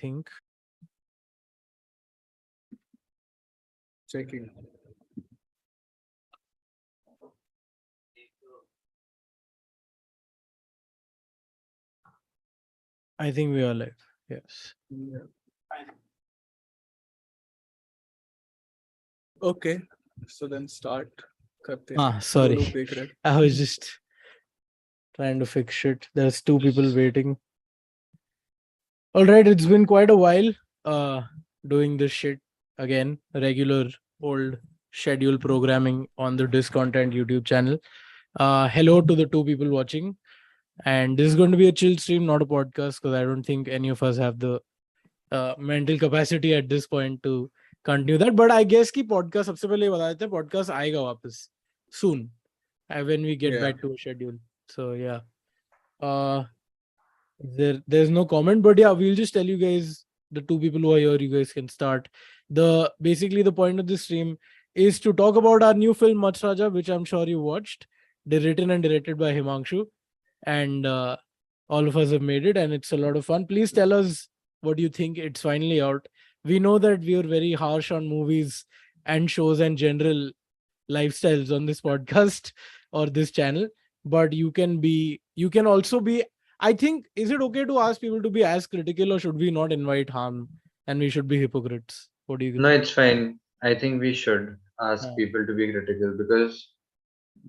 think. Checking. I think we are live. Yes. Yeah. Okay, so then start. करते हैं. दो Sorry. लोग देख रहे हैं. I was just trying to fix shit. There's 2 people waiting. All right, it's been quite a while doing this shit again. Regular old schedule programming on the Discontent YouTube channel. Hello to the 2 people watching. And this is going to be a chill stream, not a podcast, because I don't think any of us have the mental capacity at this point to continue that. But I guess कि podcast सबसे पहले बता देते हैं, podcast आएगा वापस soon when we get back to a schedule. So yeah, there's no comment, but yeah, we'll just tell you guys, the 2 people who are here, you guys can start. Basically the point of this stream is to talk about our new film Mach Raja, which I'm sure you watched. They're written and directed by Himanshu, and all of us have made it, and it's a lot of fun. Please tell us what you think. It's finally out. We know that we are very harsh on movies and shows and general lifestyles on this podcast or this channel, but you can also be, I think, is it okay to ask people to be as critical, or should we not invite harm and we should be hypocrites? What do you think? No, it's fine. I think we should ask Yeah. people to be critical because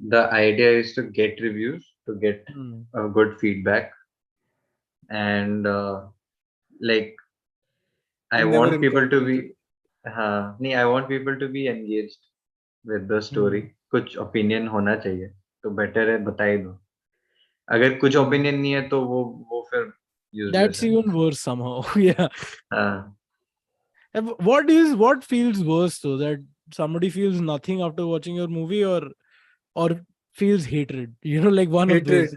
the idea is to get reviews, to get good feedback, and like I And never want people to be, incorporated. I want people to be engaged with the story. कुछ opinion होना चाहिए, तो better है बता ही दो. अगर कुछ opinion नहीं है तो वो फिर useless That's है. even worse somehow. Yeah. हाँ. And what feels worse though, that somebody feels nothing after watching your movie, or feels hatred? You know, like one of those.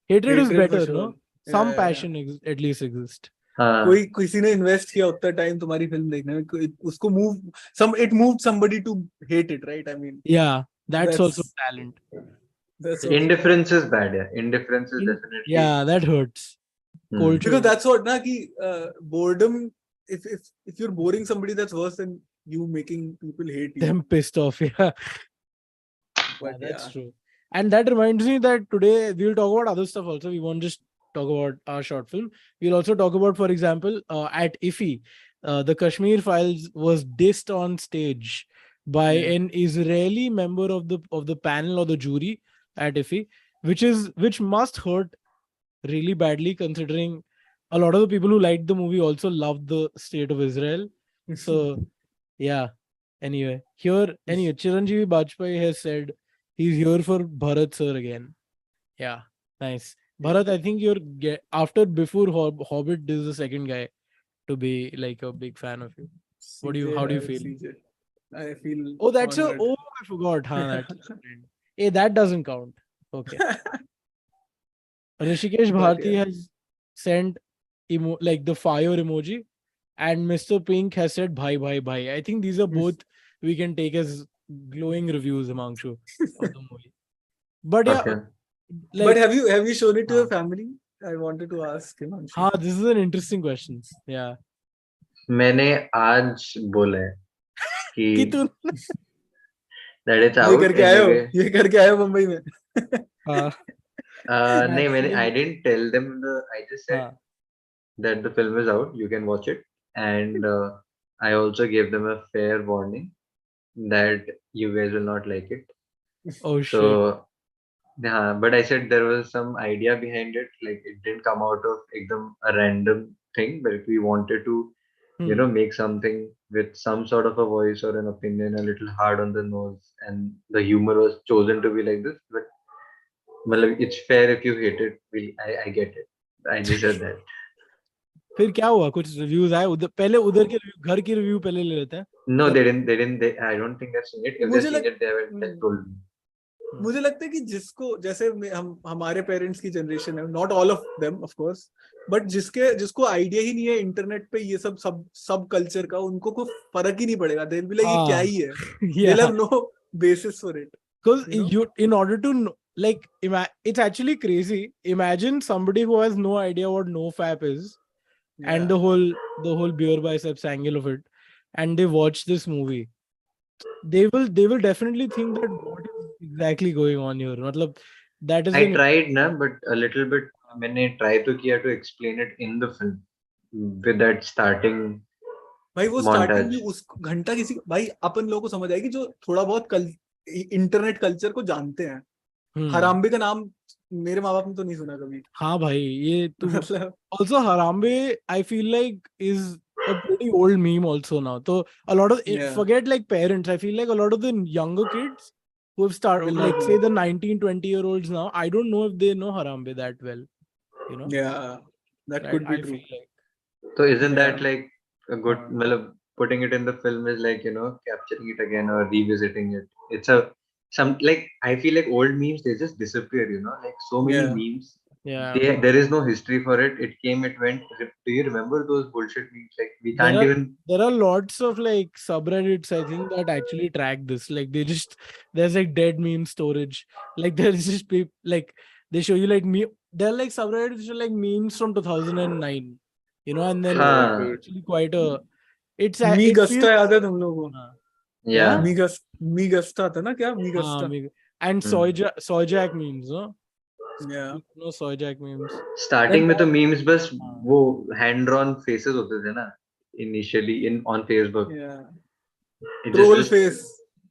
Hatred is Hatred for better, sure. no? Some Yeah. passion at least exists. हाँ. कोई किसी ने invest किया उतना time तुम्हारी film देखने में, उसको it moved somebody to hate it, right? I mean, Yeah, that's That's- also talent. that's what, Indifference is bad. Yeah, indifference is definitely. Yeah, that hurts. Cold because shoulder. that's what na ki boredom. If you're boring somebody, that's worse than you making people hate you. Them pissed off. Yeah. But That's yeah. true. And that reminds me that today we'll talk about other stuff also. We won't just talk about our short film. We'll also talk about, for example, at IFFI, the Kashmir Files was dissed on stage by an Israeli member of the panel or the jury at IFFI, which must hurt really badly, considering a lot of the people who liked the movie also loved the state of Israel. So yeah. Anyway, Chiranjeevi Bajpayee has said he's here for Bharat sir again. Yeah, nice. Bharat, I think before Hobbit, this is the second guy to be like a big fan of you. How do you feel? CJ. I feel. Oh, that's honored. I forgot. Hey, that doesn't count. Okay. Rishikesh Bharti has sent like the fire emoji, and Mr. Pink has said bhai bhai bhai. I think these are both we can take as glowing reviews, Himanshu, of the movie. But yeah, Okay. But have you shown it to your family? I wanted to ask Himanshu. this is an interesting question. Yeah. मैंने आज बोला है कि कि तू that it's ये out करके आए हो, anyway. ये करके आए हो मुंबई में. नहीं, मैंने I didn't tell them I just said हाँ. that the film is out, you can watch it, and I also gave them a fair warning that you guys will not like it. Oh shit. So yeah, but I said there was some idea behind it, like it didn't come out of a random thing, but we wanted to make something with some sort of a voice or an opinion, a little hard on the nose, and the humor was chosen to be like this. But it's fair if you hate it. I get it. I just said that. फिर क्या हुआ? कुछ reviews आए पहले उधर के घर की रिव्यू पहले ले लेते हैं. No, they didn't. I don't think they've seen it. If they've seen it, they haven't told me. मुझे लगता है कि जिसको जैसे हमारे पेरेंट्स की जनरेशन है, not all of them of course, but जिसको आइडिया ही नहीं है इंटरनेट पे ये सब कल्चर का, उनको कोई फर्क ही नहीं पड़ेगा. दे विल बी लाइक ये क्या ही है. They'll have no basis for it. Because in order to know, like, it's actually crazy. Imagine somebody who has no idea what NoFap is, and the whole beer biceps angle of it, and they watch this movie, they will definitely think that what is exactly going on here. Matlab, that is I an tried na, but a little bit. मैंने try तो किया to explain it in the film with that starting भाई वो starting भी montage. उस घंटा किसी भाई अपन लोगों को समझ आएगी जो थोड़ा बहुत इंटरनेट कल्चर को जानते हैं। हराम्बे का नाम मेरे माँ बाप ने तो नहीं सुना कभी। हाँ भाई, ये तू मतलब also Harambe, I feel like is a pretty old meme also now. So a lot of Yeah. forget like parents, I feel like a lot of the younger kids who have started, Will like not say know. the 19-20-year-olds now, I don't know if they know Harambe that well, you know. Yeah, that Right? could be I true. feel like So isn't that Yeah. like a good, मतलब putting it in the film is like, you know, capturing it again or revisiting it. It's a some like I feel like old memes, they just disappear, you know, like so many Yeah. memes. yeah, There is no history for it. It came, it went. Do you remember those bullshit memes? Like we there can't are even. there are lots of like subreddits, I think, that actually track this. Like they just there's like dead meme storage. Like there's just people like they show you like they're like subreddits which are like memes from 2009, you know, and then हाँ, it's actually quite a me it गस्टा feels याद है तुम लोगों को? हाँ, yeah. मी गस्टा था ना क्या? मी हाँ, गस्टा। and soy jack memes, no? Yeah. No soy jack memes. Starting में तो मीम्स बस हाँ. वो हैंड ड्रॉन फेसेस होते थे ना initially in on Facebook. Yeah. It Troll just face.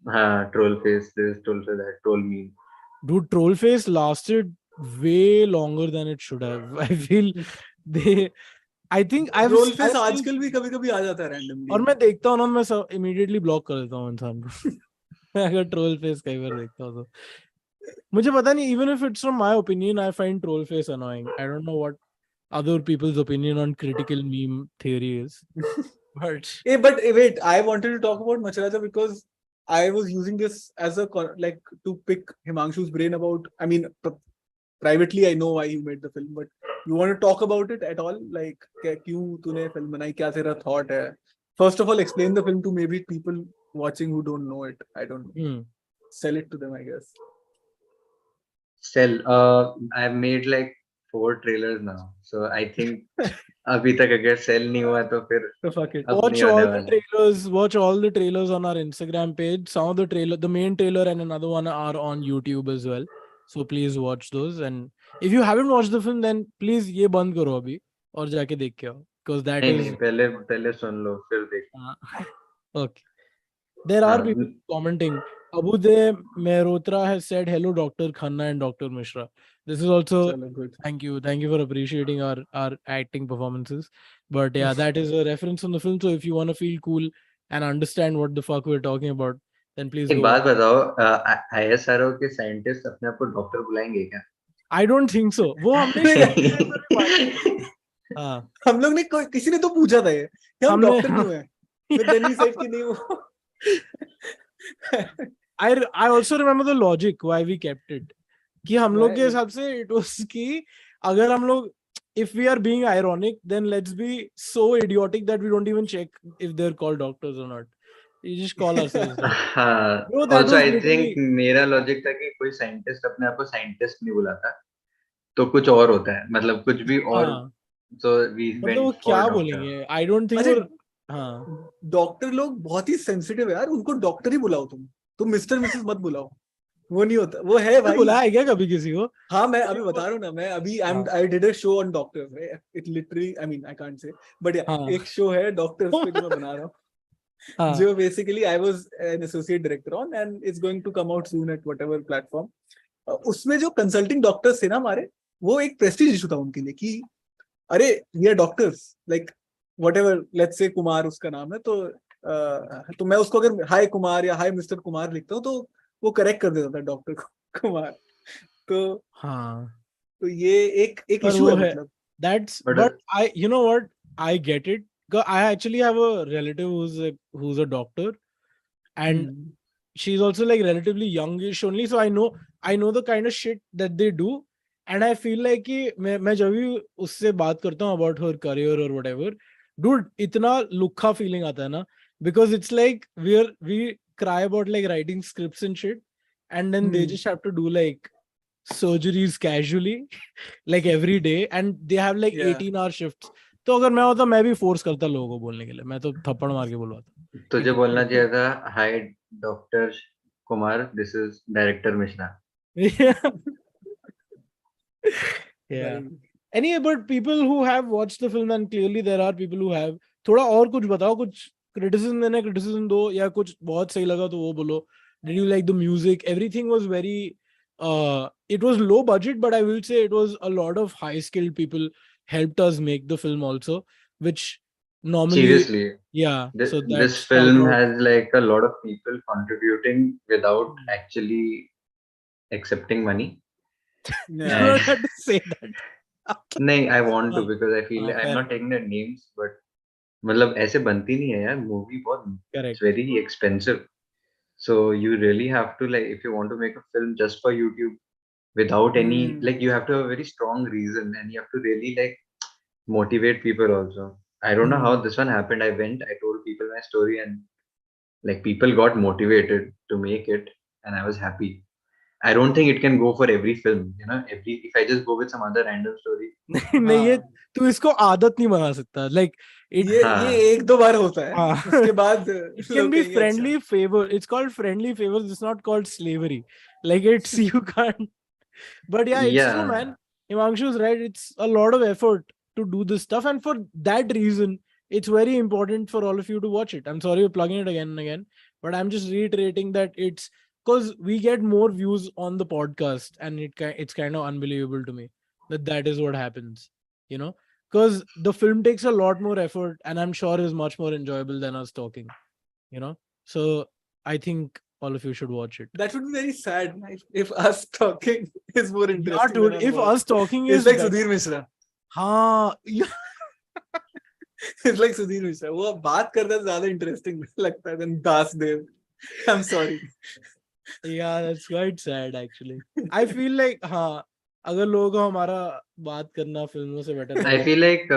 हाँ, troll face, this, troll face, that, troll meme. Dude, Trollface lasted way longer than it should have. I feel they I think Troll face I've seen, आजकल भी कभी-कभी आ जाता है randomly. और मैं देखता हूँ ना, मैं सब इमीडिएटली ब्लॉक कर देता हूँ इंसान को। मैं अगर ट्रोल फेस कई बार देखता हूँ तो मुझे पता नहीं, even if it's from my opinion, I find troll face annoying. I don't know what other people's opinion on critical meme theory is. But Wait, I wanted to talk about Macharaja because I was using this as a like to pick Himanshu's brain about. I mean, privately I know why you made the film, but you want to talk about it at all? Like, क्यों तूने film बनाई? क्या तेरा thought है? First of all, explain the film to maybe people watching who don't know it. I don't know. Sell it to them, I guess. Sell. I've made like 4 trailers now, so I think अभी तक अगर sell नहीं हुआ तो फिर So fuck it. अब watch नहीं होने all the वाला. trailers. Watch all the trailers on our Instagram page. Some of the main trailer and another one are on YouTube as well. So please watch those. And if you haven't watched the film, then please ये बंद करो अभी और जाके देख के आओ, because that नहीं is नहीं, पहले सुन लो फिर देख. okay. There are हाँ, people commenting. Abude Mehrotra has said hello, Dr. Khanna and Dr. Mishra. This is also Chalo, good. thank you for appreciating our acting performances. But yeah, that is a reference from the film. So if you want to feel cool and understand what the fuck we're talking about, then please एक go. बात बताओ, ISRO के scientist अपने आप को doctor बुलाएंगे क्या? I don't think so. वो हमने हाँ, हम लोग ने किसी ने तो पूछा था ये कि हम हमने- डॉक्टर क्यों हैं? But then he said कि नहीं वो. I also remember the logic why we kept it. कि हम लोग के Right. हिसाब से it was कि अगर हम लोग if we are being ironic, then let's be so idiotic that we don't even check if they're called doctors or not. We just call ourselves doctors. हाँ. Bro, that Also, was I literally- think मेरा logic था कि कोई scientist अपने आप को scientist नहीं बुलाता, तो कुछ और होता है, मतलब कुछ भी और. हाँ, So we मतलब went वो for क्या doctor. बोलेंगे? I don't think अच्छा, वो हाँ, डॉक्टर लोग बहुत ही सेंसिटिव है यार, उनको डॉक्टर ही बुलाओ तुम मिस्टर मिसेस मत बुलाओ, वो नहीं होता, वो है भाई. बुलाया है क्या कभी किसी को? हाँ, मैं अभी बता रहा हूँ ना, मैं अभी I did a show on doctors. It literally, I mean, I can't say, but yeah, हाँ. एक शो है डॉक्टर्स पे जो मैं बना रहा हूँ, हाँ, जो basically I was an associate director on, and it's going to come out soon at whatever platform. उसमें जो कंसल्टिंग डॉक्टर्स थे ना हमारे, वो एक प्रेस्टीज इशू था उनके लिए कि अरे we are doctors, like whatever, let's say Kumar उसका नाम है, तो मैं उसको अगर हाय कुमार या हाय मिस्टर कुमार लिखता हूँ तो वो करेक्ट कर देता था डॉक्टर कुमार. हाँ. तो ये एक पर इशू वो है, है, मतलब. but I, you know what, I get it. I actually have a relative who's a doctor, and she's also like relatively youngish only, so I know the kind of shit that they do, and I feel like कि मैं जब भी उससे बात करता हूँ about her career or whatever, dude, इतना लुक्खा feeling आता है ना, because it's like we cry about like writing scripts and shit, and then they just have to do like surgeries casually like every day, and they have like Yeah. 18-hour shifts. तो अगर मैं होता मैं भी force करता लोगों को बोलने के लिए, मैं तो थप्पड़ मार के बुलवाता. तुझे बोलना चाहिए था, हाय doctor Kumar, this is director Mishra. Yeah. भाई Anyway, but people who have watched the film, and clearly there are people who have, थोड़ा और कुछ बताओ, कुछ criticism देना criticism दो, या कुछ बहुत सही लगा तो वो बोलो. Did you like the music? Everything was very it was low budget, but I will say it was a lot of high skilled people helped us make the film also, which normally, Seriously, yeah, so this that's shout film out. has like a lot of people contributing without Hmm. actually accepting money. You yeah. don't And have to say that. Okay. नहीं, I want to हाँ, because I feel I'm fair, not taking the names, but मतलब ऐसे बनती नहीं है यार movie, बहुत correct. it's very expensive. So you really have to, like, if you want to make a film just for YouTube without any, Hmm. like, you have to have a very strong reason, and you have to really like motivate people also. I don't know how Hmm. this one happened. I went, I told people my story, and like people got motivated to make it, and I was happy. I don't think it can go for every film, you know. Every If I just go with some other random story, नहीं, ये हाँ तू इसको आदत नहीं बना सकता. Like it, ये हाँ, एक दो बार होता है, हाँ. उसके बाद It can लोग be कहेंगे अच्छा. friendly favor. It's called friendly favors. It's not called slavery. Like it's you can't. But yeah, it's true, yeah, man. Himanshu is right. It's a lot of effort to do this stuff, and for that reason, it's very important for all of you to watch it. I'm sorry we're plugging it again and again, but I'm just reiterating that it's because we get more views on the podcast, and it's kind of unbelievable to me that is what happens. You know, because the film takes a lot more effort, and I'm sure is much more enjoyable than us talking. You know, so I think all of you should watch it. That would be very sad if us talking is more Yeah, interesting than dude. us If watching. us talking It's is like better, Sudhir Mishra. हाँ, It's like Sudhir Mishra. वो बात करता है ज्यादा interesting लगता है than Das Dev. I'm sorry. yeah, that's quite sad actually. I feel like हाँ, अगर लोगों को हमारा बात करना फिल्मों से better I लगा, feel like,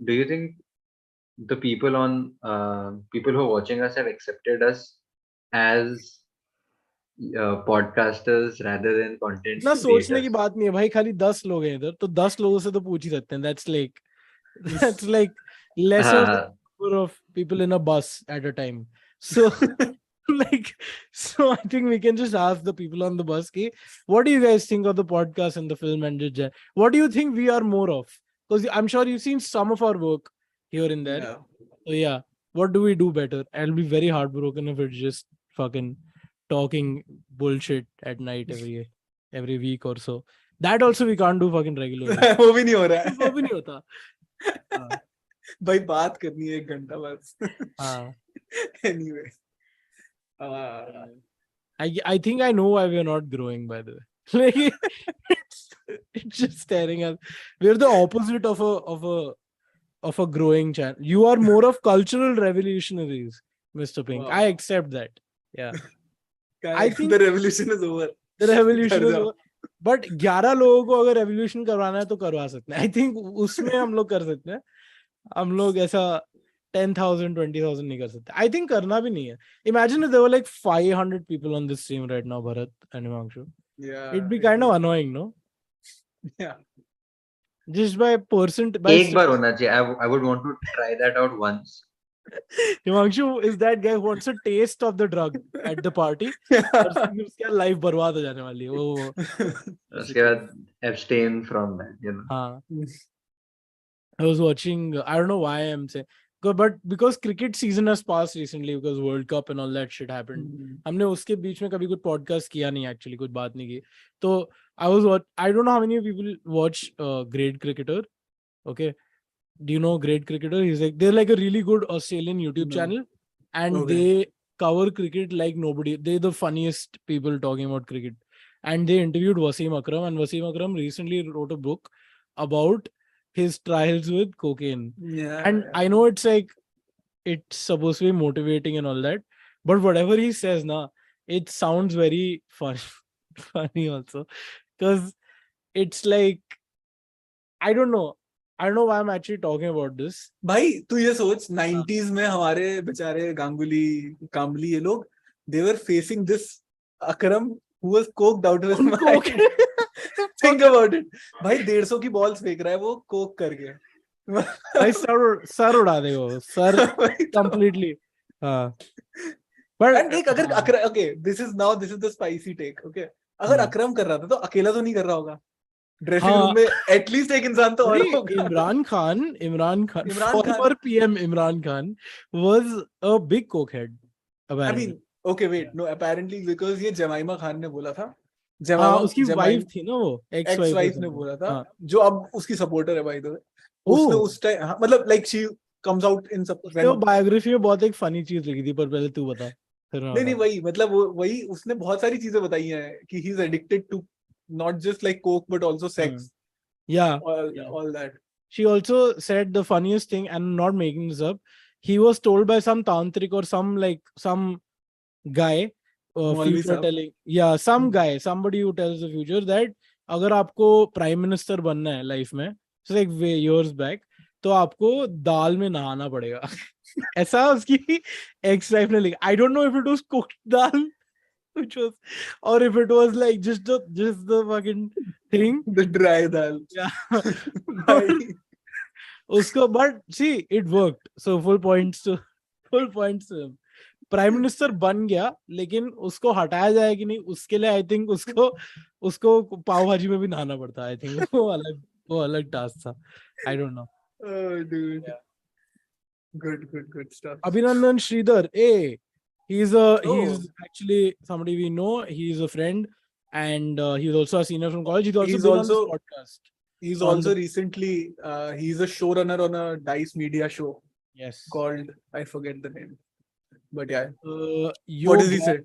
do you think the people people who are watching us have accepted us as podcasters rather than content इतना सोचने की creators? बात नहीं है भाई. खाली 10 लोग हैं इधर, तो 10 लोगों से तो पूछ ही सकते हैं. That's like lesser than हाँ, number of people in a bus at a time. So like, so I think we can just ask the people on the bus, ki, what do you guys think of the podcast and the film, and what do you think we are more of? Because I'm sure you've seen some of our work here and there. Yeah. So yeah, what do we do better? I'll be very heartbroken if it's just fucking talking bullshit at night every week or so. That also we can't do fucking regularly. वो भी नहीं हो रहा वो भी है. नहीं होता. हाँ, भाई बात करनी है 1 घंटा बस. हाँ. Anyway. I think I know why we're not growing, by the way. Like it's just staring at. We're the opposite of a growing channel. You are more of cultural revolutionaries, Mr. Pink. Wow. I accept that. Yeah. I think the revolution is over. the revolution कर is जाओ. over. But 11 लोगों को अगर revolution करवाना है तो करवा सकते हैं. I think उसमें हम लोग कर सकते हैं. हम लोग ऐसा 10,000 20,000 नहीं कर सकते. I think करना भी नहीं है. Imagine if there were like 500 people on this stream right now, Bharat and Himanshu. Yeah. It'd be kind of annoying, no? Yeah. Just by percent, by एक बार होना चाहिए. I would want to try that out once. Himanshu is that guy who wants a taste of the drug at the party. और फिर उसका life बर्बाद हो जाने वाली है. वो उसके बाद abstain from that, you know. हाँ. I was watching. I don't know why I'm saying, but because cricket season has passed recently because World Cup and all that shit happened. हमने उसके बीच में कभी कुछ podcast किया नहीं actually, कुछ बात नहीं की. तो I don't know how many people watch Great Cricketer. Okay, do you know Great Cricketer? They're like a really good Australian YouTube No. channel, and Okay. they cover cricket like nobody. They're the funniest people talking about cricket. And they interviewed Wasim Akram, and Wasim Akram recently wrote a book about his trials with cocaine. Yeah. And I know it's like it's supposed to be motivating and all that, but whatever he says now, it sounds very funny also, because it's like I don't know why I'm actually talking about this. भाई तू ये सोच 90s में हमारे बेचारे गांगुली कामली ये लोग they were facing this Akram who was coked out of his On mind. coke. Think about it. भाई 150 की बॉल्स फेंक रहा है वो कोक करके. भाई सर उड़ा देगा सर completely. हाँ but And देख अगर अकरम, okay, this is the spicy take, okay. अगर अकरम कर रहा था तो अकेला तो नहीं कर रहा होगा ड्रेसिंग हाँ. रूम में, एटलीस्ट एक इंसान तो और Hey, होगा. Imran Khan, Imran Khan. former PM Imran Khan was a big cokehead. I Apparently. mean, okay, wait, no, apparently because ये जमाइमा खान ने बोला था. हाँ उसकी वाइफ थी ना वो एक्स वाइफ ने बोला था, हाँ. जो अब उसकी सपोर्टर है भाई. तो उसने ओह. उस टाइम मतलब like she comes out in सब. तो बायोग्राफी में बहुत एक फनी चीज लिखी थी पर पहले तू बता फिर मैं नहीं बताऊं. वही मतलब वही उसने बहुत सारी चीजें बताई हैं कि he is addicted to not just like coke but also sex, Yeah. all that. She also said the funniest thing, and not making this up. He was told by some tantric or some guy, मौलवी future साहब. telling, yeah, some guy, somebody who tells the future that अगर आपको prime minister बनना है life में, so like years back, तो आपको दाल में नहाना पड़ेगा. ऐसा उसकी एक्स वाइफ ने लिखा. I don't know if it was cooked dal, which was, or if it was like just the fucking thing. The dry dal. Yeah. भाई. उसको but see it worked, so full points to him. Prime minister बन गया, लेकिन उसको हटाया जाए कि नहीं उसके लिए आई थिंक उसको पाव भाजी में भी नहाना पड़ता है. आई थिंक वो अलग टास्क था. आई don't no. Oh, dude. Good stuff. Abhinandan Sridhar, he's Oh. actually somebody we know. He's a friend, and he's also a senior from college. He's He's been on also- this podcast. He's On also the- recently he's a showrunner on a Dice Media show Yes. called, I forget the name, but yeah. Yo What does he gang- say?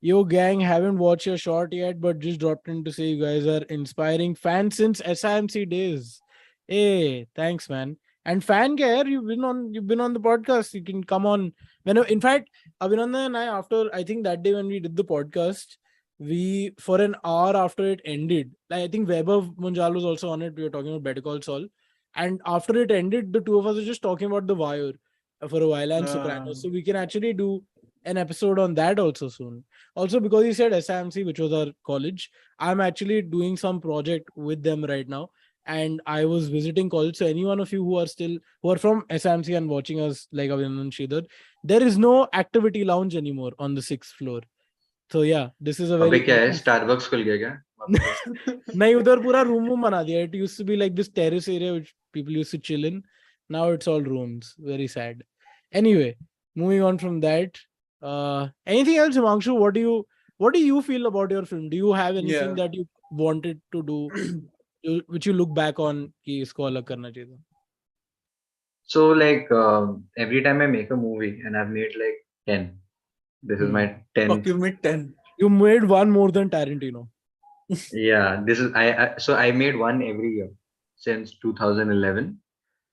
Yo gang, haven't watched your short yet, but just dropped in to say you guys are inspiring fans since SIMC days. Hey, thanks, man. And fan care, you've been on the podcast. You can come on. In fact, Abhinandan and I, after I think that day when we did the podcast, we for an hour after it ended, I think Vaibhav Munjal was also on it. We were talking about Better Call Saul, and after it ended, the two of us were just talking about The Wire for a while and Sopranos. So we can actually do an episode on that also soon. Also, because he said SIMC, which was our college, I'm actually doing some project with them right now. And I was visiting college. So any one of you who are from SIMC and watching us, like Abhinandan Sridhar, there is no activity lounge anymore on the 6th floor. So yeah, this is a अबे very क्या है, Starbucks खुल गया क्या? नहीं, उधर पूरा room बना दिया. It used to be like this terrace area which people used to chill in. Now it's all rooms. Very sad. Anyway, moving on from that. Anything else, Himanshu? What do you feel about your film? Do you have anything Yeah. that you wanted to do, which you look back on कि इसको अलग करना चाहिए था? So like every time I make a movie, and I've made like 10. This is my 10th. Fuck, you made 10. You made one more than Tarantino. Yeah, this is so I made one every year since 2011,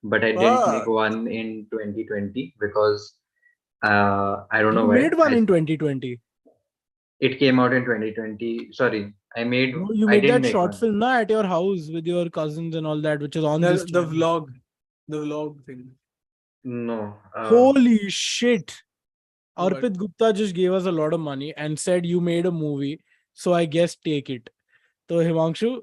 but I didn't make one in 2020 because I don't know You why. made one in 2020. It came out in 2020. Sorry, I made. No, you I made didn't that make short one. film na, at your house with your cousins and all that, which is on this The channel. vlog thing. No. Holy shit. What? Arpit Gupta just gave us a lot of money and said you made a movie, so I guess take it. So Himanshu,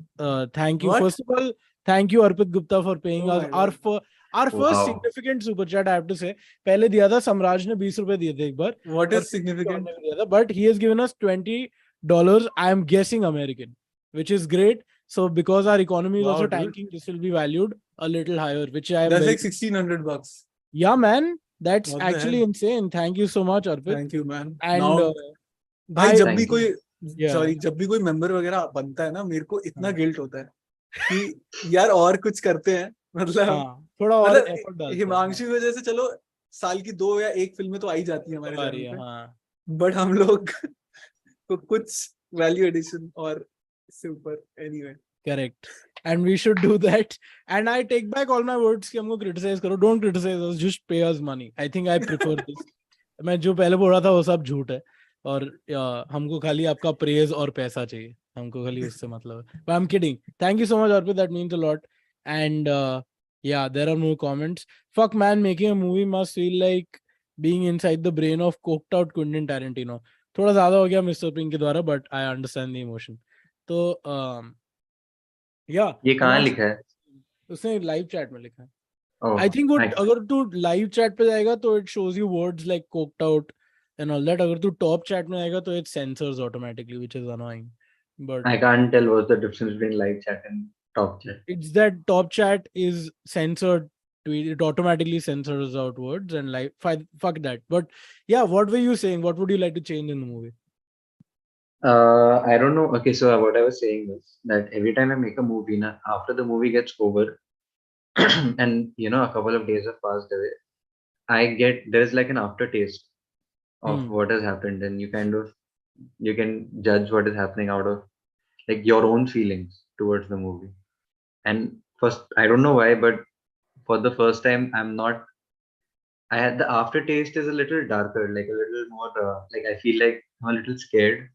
thank you. What? First of all, thank you Arpit Gupta for paying Oh us my our first Wow. significant super chat. I have to say, पहले दिया था सम्राज ने 20 रुपए दिए थे एक बार. What और is significant? but he has given us $20. I am guessing American, which is great. So because our economy is Wow, also dude. tanking, this will be valued a little higher, which I am. That's very, like $1,600. yeah, man. That's What the actually hell? insane. Thank you so much, Arpit. Thank you, man. And Now, भाई I- जब भी Thank कोई Yeah. Sorry जब भी कोई member वगैरह बनता है ना, मेरे को इतना गिल्ट होता है कि यार और कुछ करते हैं, मतलब हाँ, थोड़ा और मतलब effort डालते हैं. हिमांशु की वजह से चलो साल की 2 या 1 फिल्में तो आ ही जाती है हमारे आ रही चैनल है, पे, हाँ. बट हम लोग को कुछ वैल्यू एडिशन और इससे ऊपर anyway. Correct. And we should do that. And I take back all my words कि हमको criticize करो. Don't criticize us. Just pay us money. I think I prefer this. मैं जो पहले बोल रहा था वो सब झूठ है. और हमको खाली आपका praise और पैसा चाहिए. हमको खाली उससे मतलब है. But I'm kidding. Thank you so much, Arpit. That means a lot. And yeah, there are more comments. Fuck man, making a movie must feel like being inside the brain of coked out Quentin Tarantino. थोड़ा ज़्यादा हो गया mister pink के द्वारा, but I understand the emotion. तो yeah, ये कहाँ लिखा है? उसने लाइव चैट में लिखा है. Oh, I think वो I, अगर तू live chat पे जाएगा तो it shows you words like coked out and all that. अगर तू top chat में जाएगा तो it censors automatically, which is annoying. But I can't tell what's the difference between live chat and top chat. it's that top chat is censored tweet. It automatically censors out words and like fuck that. But yeah, what were you saying? What would you like to change in the movie? I don't know. Okay, so what I was saying was that every time I make a movie, na, after the movie gets over, and a couple of days have passed away, there's like an aftertaste of Hmm. what has happened, and you can judge what is happening out of like your own feelings towards the movie. And first, I don't know why, but for the first time, I had the aftertaste is a little darker, like a little more, like I feel like I'm a little scared.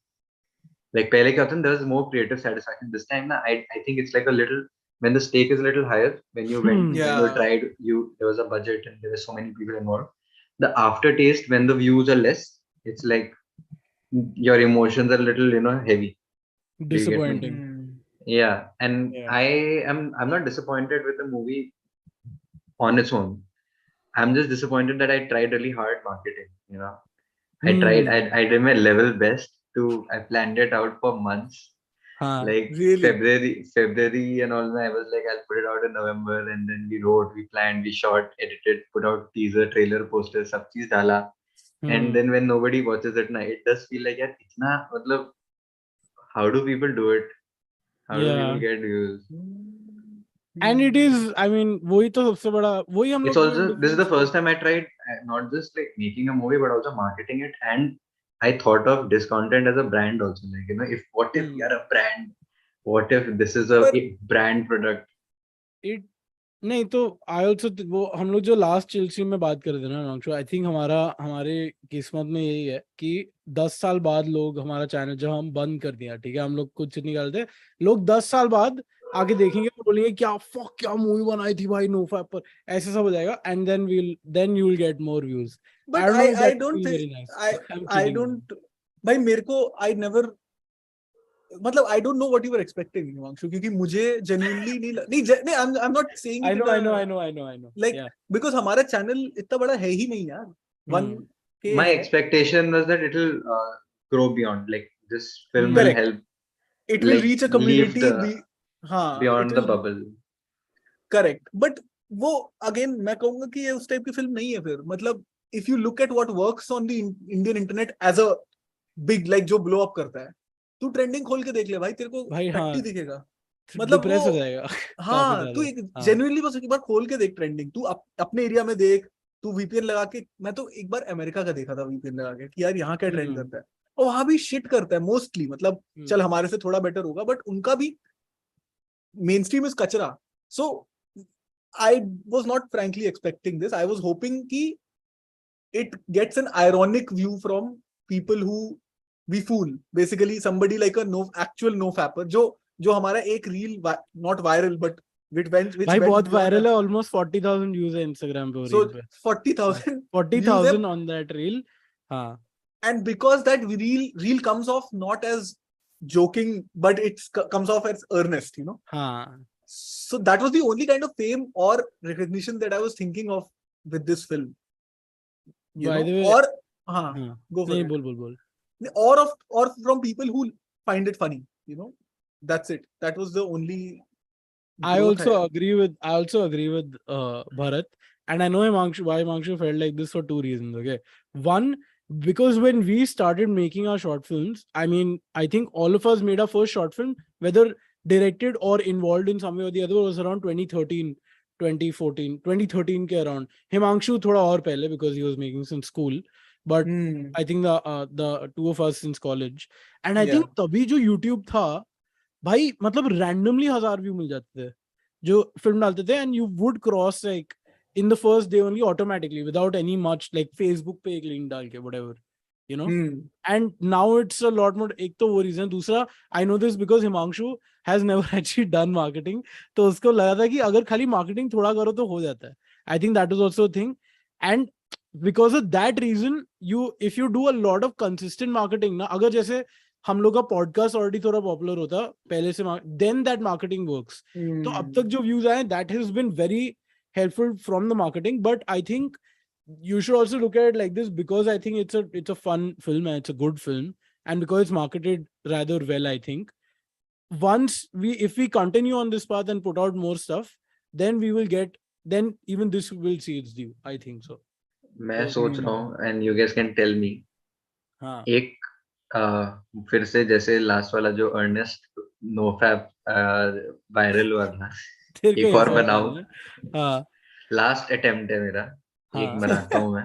Like pehle kya hota na, there's more creative satisfaction. This time, na, I think it's like a little when the stake is a little higher. When you went, Hmm. when you Yeah. tried, there was a budget and there were so many people involved. The aftertaste when the views are less, it's like your emotions are a little, heavy. Do you get me? Disappointing. Yeah, and Yeah. I'm not disappointed with the movie on its own. I'm just disappointed that I tried really hard marketing. I tried. Hmm. I did my level best to. I planned it out for months, Huh. like Really? February and all. I was like, I'll put it out in November, and then we wrote, we planned, we shot, edited, put out teaser, trailer, poster, sab cheez dala. And Hmm. then when nobody watches it, na, it does feel like, yaar, itna, matlab, how do people do it? How do people Yeah. get views? And it is, I mean, वही तो सबसे बड़ा वही हम It's लोग also this is the difference first time I tried not just like making a movie but also marketing it, and I thought of discontent as a brand also. Like if what if we are a brand? What if this is But a brand product? it नहीं तो I also वो हम लोग जो last चिल्सी में बात कर रहे थे ना नॉन्शो आई थिंक हमारे किस्मत में यही है कि 10 साल बाद लोग हमारा चैनल जब हम बंद कर दिया ठीक है हम लोग कुछ नहीं करते लोग 10 साल बाद आगे देखेंगे और बोलेंगे क्या मूवी बनाई थी भाई नो फैप पर ऐसे सब हो जाएगा and then you will get more views but I don't know if I that don't feel think very nice I I am I kidding don't भाई मेरे को I never मतलब I don't know what you were expecting Himanshu क्योंकि मुझे genuinely नहीं I'm not saying I it know in I know a I know I know I know like या because हमारा channel इतना बड़ा है ही नहीं यार 1K My है expectation was that it'll grow beyond. Like this film will correct help it will like reach a leave community the हाँ it beyond the will bubble. Correct but वो again मैं कहूंगा कि ये उस टाइप की film नहीं है फिर मतलब if you look at what works on the Indian internet as a big like जो ब्लो अप करता है तू ट्रेंडिंग खोल के देख ले भाई तेरे को भाई हाँ टट्टी दिखेगा मतलब वो डिप्रेस हो जाएगा काफी हाँ तू ज्यादा एक हाँ जेन्युइनली बस एक बार खोल के देख ट्रेंडिंग तू अपने एरिया में देख तू वीपीएन लगा के मैं तो एक बार अमेरिका का देखा था वीपीएन लगा के कि यार यहाँ क्या ट्रेंड करता है और वहां भी शिट करता है मोस्टली मतलब चल हमारे से थोड़ा बेटर होगा बट उनका भी मेन स्ट्रीम इज कचरा सो I was not frankly expecting this. I was hoping कि it gets an ironic view from people who we fool. Basically, somebody like a actual no fapper. जो हमारा एक reel not viral but which went भाई बहुत beyond viral that. है almost 40,000 views है Instagram पे वो So रील पे 40,000 40,000 on that reel हाँ and because that reel comes off not as joking but it comes off as earnest, you know. हाँ So that was the only kind of fame or recognition that I was thinking of with this film. You by know, the way or हाँ go for नहीं it. बोल Or from people who find it funny. You know, that's it. That was the only. I growth also agree with Bharat, and I know why Himanshu felt like this for two reasons. Okay, one, because when we started making our short films, I mean, I think all of us made our first short film, whether directed or involved in some way or the other, was around 2013, 2014, 2013 ke around. Himanshu thoda aur pehle because he was making since school, but I think the two of us since college, and I think तभी जो YouTube था भाई मतलब randomly 1000 view मिल जाते थे जो film डालते थे and you would cross like in the first day only automatically without any much like Facebook पे एक लिंक डाल के whatever you know and now it's a lot more एक तो वो रीजन दूसरा I know this because Himanshu has never actually done marketing तो उसको लगा था कि अगर खाली मार्केटिंग थोड़ा करो तो हो जाता है I think that was also a thing and because of that reason you if you do a lot of consistent marketing ना अगर जैसे हम लोग का पॉडकास्ट ऑलरेडी थोड़ा पॉपुलर होता पहले से देन दैट मार्केटिंग वर्क्स तो अब तक जो व्यूज आए that has been very helpful from the marketing, but I think you should also look at it like this, because I think it's a fun film and it's a good film, and because it's marketed rather well, I think if we continue on this path and put out more stuff, then we will get, then even this will see its due, I think so. मैं तो- सोच रहा हूँ and you guys can tell me हाँ एक फिर से जैसे लास्ट वाला जो अर्नेस्ट नोफैप वायरल हुआ था, तेरे को एक और ऐसा होता बनाऊं. है ना? हाँ लास्ट अटेम्प्ट है मेरा, एक हाँ बनाता हूँ मैं.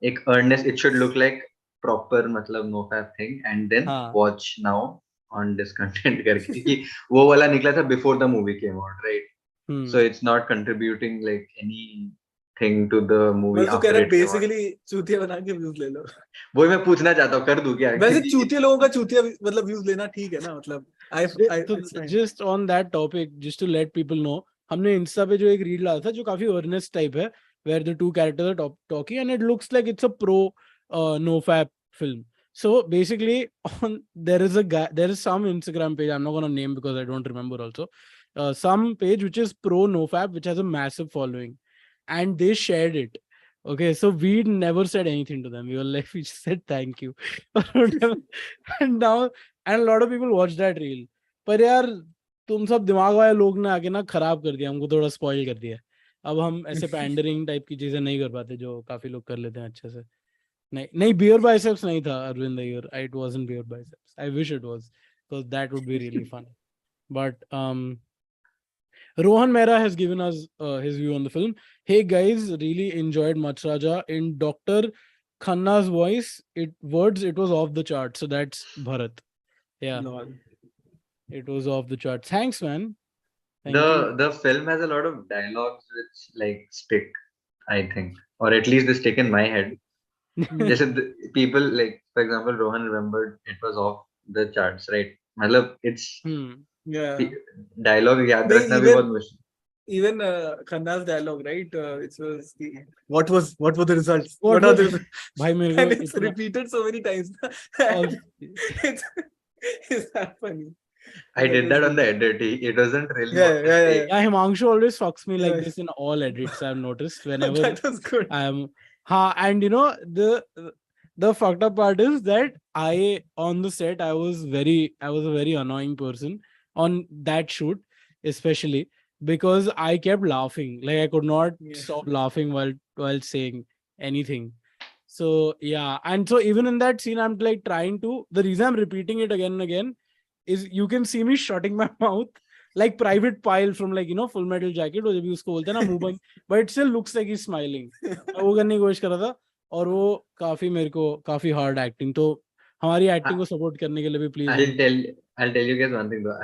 एक earnest, it should look like proper मतलब नोफैप थिंग, एंड देन हाँ watch now on this content करके, क्योंकि वो वाला निकला था before the movie came out, right? So it's not contributing like anything to the movie मैं तो कह after रहा it came out. बेसिकली चूतिया बना के व्यूज ले लो. वही मैं पूछना चाहता हूँ, कर दूं क्या? वैसे क्योंकि चूतिया लोगों का चूतिया मतलब व्यूज लेना ठीक है ना, मतलब तो just on that topic, just to let people know, हमने इंस्टा पे जो एक रील डाला था जो काफी अर्नेस्ट टाइप है, where the two characters are talking and it looks like it's a pro nofap film. So basically there is some Instagram page, I'm not going to name because I don't remember also, some page which is pro nofap, which has a massive following, and they shared it. Okay, so we never said anything to them, we were like, we just said thank you and now, and a lot of people watch that reel. पर यार तुम सब दिमाग वाले लोग ने आके ना खराब कर दिया, हमको थोड़ा स्पॉइल कर दिया. अब हम ऐसे पैंडरिंग टाइप की चीजें नहीं कर पाते जो काफी लोग कर लेते हैं अच्छे से. नहीं बियर बाइसेप्स नहीं था Arvind Iyer, it wasn't Beer Biceps. I wish it was, because that would be really fun. But Rohan Mehra has given us his view on the film. Hey guys, really enjoyed Machraja. In Dr. Khanna's voice, it was off the chart. So that's Bharat. Yeah, it was off the chart. Thanks, man. Thank you. the film has a lot of dialogues which like stick, I think, or at least they stick in my head. जैसे people like, for example, Rohan remembered it was off the charts, right? मतलब it's dialogue याद रखना भी बहुत मुश्किल. Even Khanna's dialogue, right? It was what were the results? What are was- the results? भाई मेरे को And it's इतना- repeated so many times. और- It's that funny. I did that on the edit. It wasn't really. Yeah, what to yeah, say. yeah. Yeah, Himanshu always fucks me like Yeah. this in all edits. I've noticed whenever That was good. and you know the fucked up part is that on the set I was a very annoying person on that shoot, especially because I kept laughing. Like I could not Yeah. stop laughing while saying anything. So yeah, and so even in that scene, I'm like trying to. The reason I'm repeating it again and again is you can see me shutting my mouth like Private Pyle from like Full Metal Jacket. वो जब भी उसको बोलते हैं ना मुंह बंद, but it still looks like he's smiling. मैं वो करने की कोशिश कर रहा था और वो काफी मेरे को काफी hard acting. तो हमारी acting को support करने के लिए भी please. I'll tell you guys one thing though.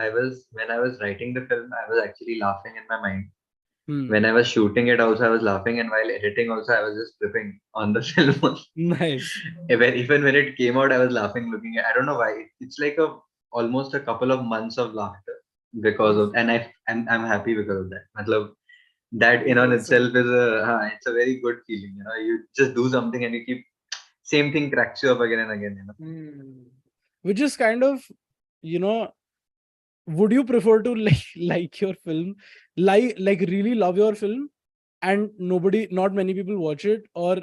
When I was writing the film, I was actually laughing in my mind. When I was shooting it also, I was laughing, and while editing also, I was just flipping on the film. Nice. Even when it came out, I was laughing, looking at. I don't know why. It's like almost a couple of months of laughter because of, and I'm happy because of that. मतलब, that in on itself is it's a very good feeling. You just do something and you keep same thing cracks you up again and again. Which is kind of, would you prefer to like your film, like really love your film and not many people watch it, or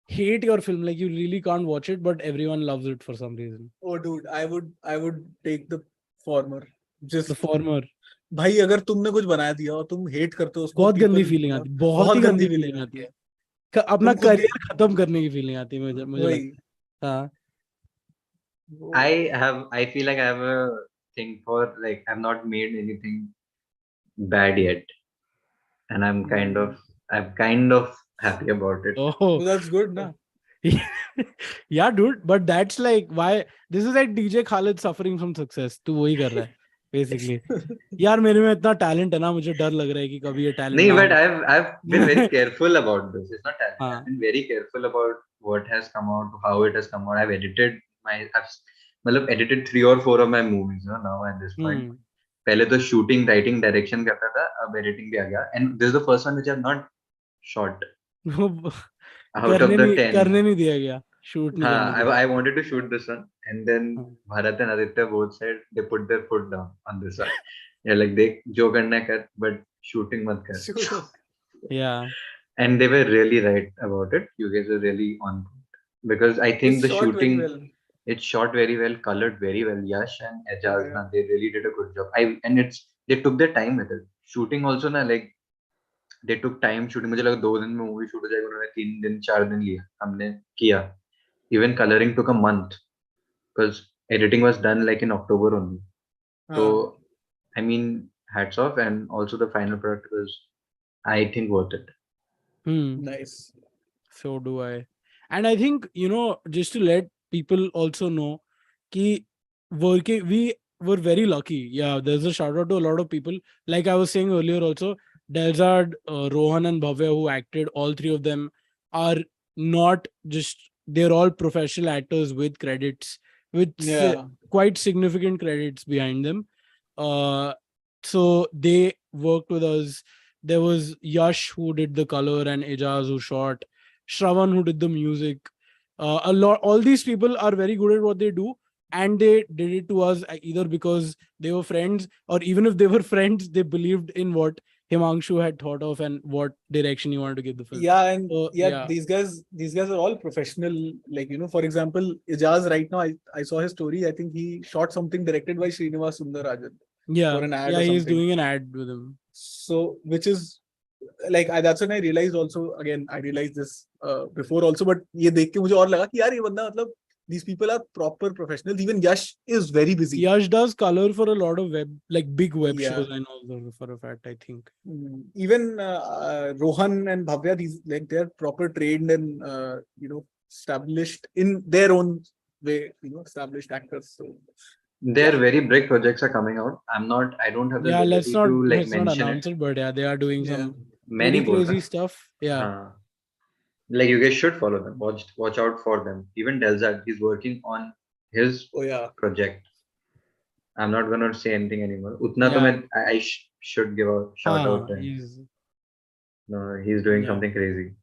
hate your film, like you really can't watch it but everyone loves it for some reason? Oh dude, I would take the former. Just the former. भाई अगर तुमने कुछ बना दिया और तुम hate करते हो उसको, बहुत गंदी फीलिंग आती है, बहुत ही गंदी फीलिंग आती है. अपना करियर खत्म करने की फीलिंग आती है मुझे लगता है. I feel like I have a thing for like I've not made anything bad yet, and I'm kind of happy about it. Oh, that's good, na? Yeah, dude, but that's like why this is like DJ Khaled suffering from success. तू वही कर रहा है basically. यार मेरे में इतना talent है ना, मुझे डर लग रहा है कि कभी ये talent. नहीं, but I've been very careful about this. It's not talent. I've been very careful about what has come out, how it has come out. I've edited 3 or 4 of my movies now at this point. पहले तो shooting, writing, direction करता था, अब editing भी आ गया. And this is the first one which I've not shot. Out of the 10. करने नहीं दिया गया. Shoot नहीं करने दिया. I wanted to shoot this one, and then Bharat and Aditya both said they put their foot down on this one. Yeah, like देख जो करना है कर, but shooting मत कर. Yeah. And they were really right about it. You guys were really on point. Because I think It's the shot very shooting, well. it's shot very well, colored very well. Yash and Yeah, Ejaz, yeah. na, they really did a good job. And it's they took their time with it. Shooting also na, like they took time shooting. मुझे लगा 2 दिन में movie shoot हो जाएगी, उन्होंने 3 दिन 4 दिन लिया, हमने किया. Even coloring took a month because editing was done like in October only. हाँ. So I mean, hats off, and also the final product was, I think, worth it. Nice. So do I. And I think, just to let people also know, we were very lucky. Yeah, there's a shout out to a lot of people. Like I was saying earlier also, Delzad, Rohan and Bhavya, who acted, all three of them are not just, they're all professional actors with credits, with Yeah. quite significant credits behind them. So they worked with us. There was Yash who did the color and Ejaz who shot, Shravan who did the music. All these people are very good at what they do, and they did it to us either because they were friends, or even if they were friends, they believed in what Himanshu had thought of and what direction he wanted to give the film. Yeah, and So, yeah, these guys are all professional. Like, for example, Ijaz right now, I saw his story. I think he shot something directed by Srinivas Sundararajan for an ad or he's something. doing an ad with him. So, which is like, that's when I realized also, again, I realized this before also, but ये देख के मुझे और लगा कि यार ये बंदा मतलब these people are proper professionals. Even Yash is very busy. Yash does color for a lot of big web Yeah. shows. I know for a fact, I think. Even Rohan and Bhavya, these like they're proper trained and established in their own way, established actors. So Their very big projects are coming out. I don't have the let's ability not to like let's not mention announce it. it, but they are doing Yeah. some Many pretty crazy stuff. Yeah. हाँ. Like you guys should follow them. Watch out for them. Even Delzad, he's working on his oh yeah, project. I'm not gonna say anything anymore. Utna to Yeah. I should give a shout out to him. No, he's doing something crazy.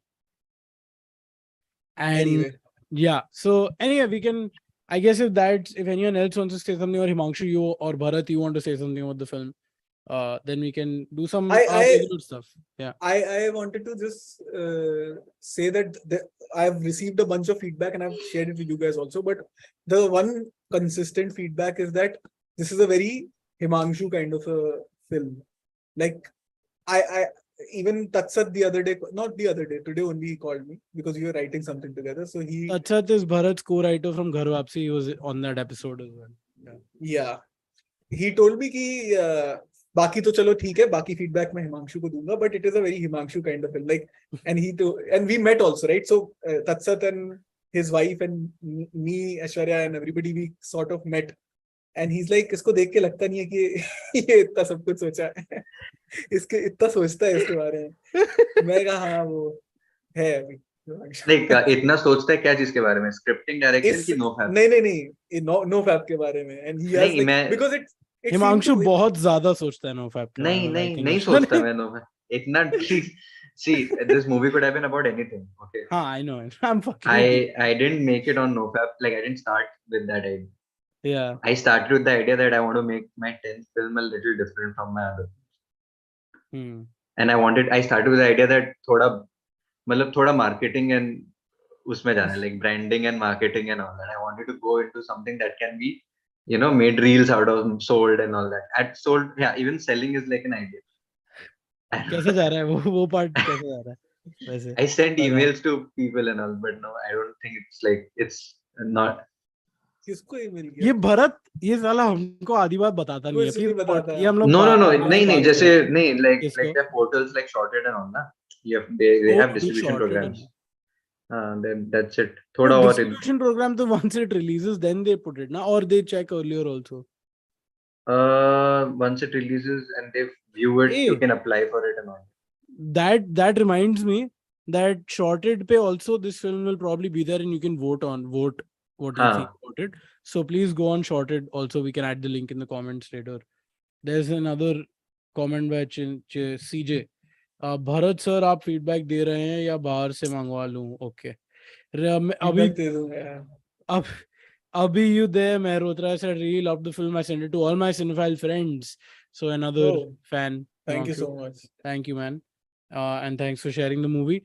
And anyway. yeah, so anyway, we can, I guess if anyone else wants to say something, or Himanshu, you or Bharat, you want to say something about the film, then we can do some regular stuff. Yeah. I wanted to just say that I've received a bunch of feedback and I've shared it with you guys also. But the one consistent feedback is that this is a very Himanshu kind of a film. Like I even Tatsat today only he called me because we were writing something together. So Tatsat is Bharat's co-writer from Ghar Wapsi. He was on that episode as well. Yeah. He told me कि बाकी तो चलो ठीक है, बाकी feedback मैं हिमांशु को दूंगा, but it is a very Himanshu kind of film. Like, and we met also, right? So Tatsat and his wife and me, Aishwarya and everybody, we sort of met. And he's like, इसको देख के लगता नहीं है कि ये इतना सब कुछ सोचा है, इसके इतना सोचता है इसके बारे में. मैं कहा हाँ वो है अभी. Like इतना सोचता है क्या चीज के बारे में? Scripting, direction की no fab? नहीं no fab के बारे में. And he has like, because it Himanshu बहुत ज्यादा सोचता है no fab के बारे में. नहीं सोचता मैं no fab. इतना see, this movie could have been about anything. Okay. I know. I'm fucking. I didn't make it on no fab. Like I didn't start with that idea. Yeah. I started with the idea that I want to make my 10th film a little different from my other. And I started with the idea that थोड़ा marketing and उसमें जाना, like branding and marketing and all that. I wanted to go into something that can be, made reels out of, sold and all that. Yeah, even selling is like an idea. कैसे जा रहा है वो part कैसे जा रहा है वैसे? I sent emails to people and all, but no, I don't think it's not. किसको ईमेल किया? ये भरत ये साला हमको आधी बात बताता नहीं है, फिर ये हम लोग no नहीं जैसे नहीं like the portals like Shorted and all ना, they have distribution programs. Then that's it. थोड़ा और distribution program तो once it releases then they put it ना, or they check earlier also. Once it releases and they view it, you can apply for it and all. That reminds me that Shorted पे also this film will probably be there and you can vote what you think about it. So please go on Shorted also. We can add the link in the comments later. There's another comment by CJ. Bharat sir आप feedback दे रहे हैं या बाहर से मंगवा लूं? Okay अभी you there Mehrotra said really loved the film. I sent it to all my cinephile friends. So another fan. Thank you so much. Thank you, man. and thanks for sharing the movie.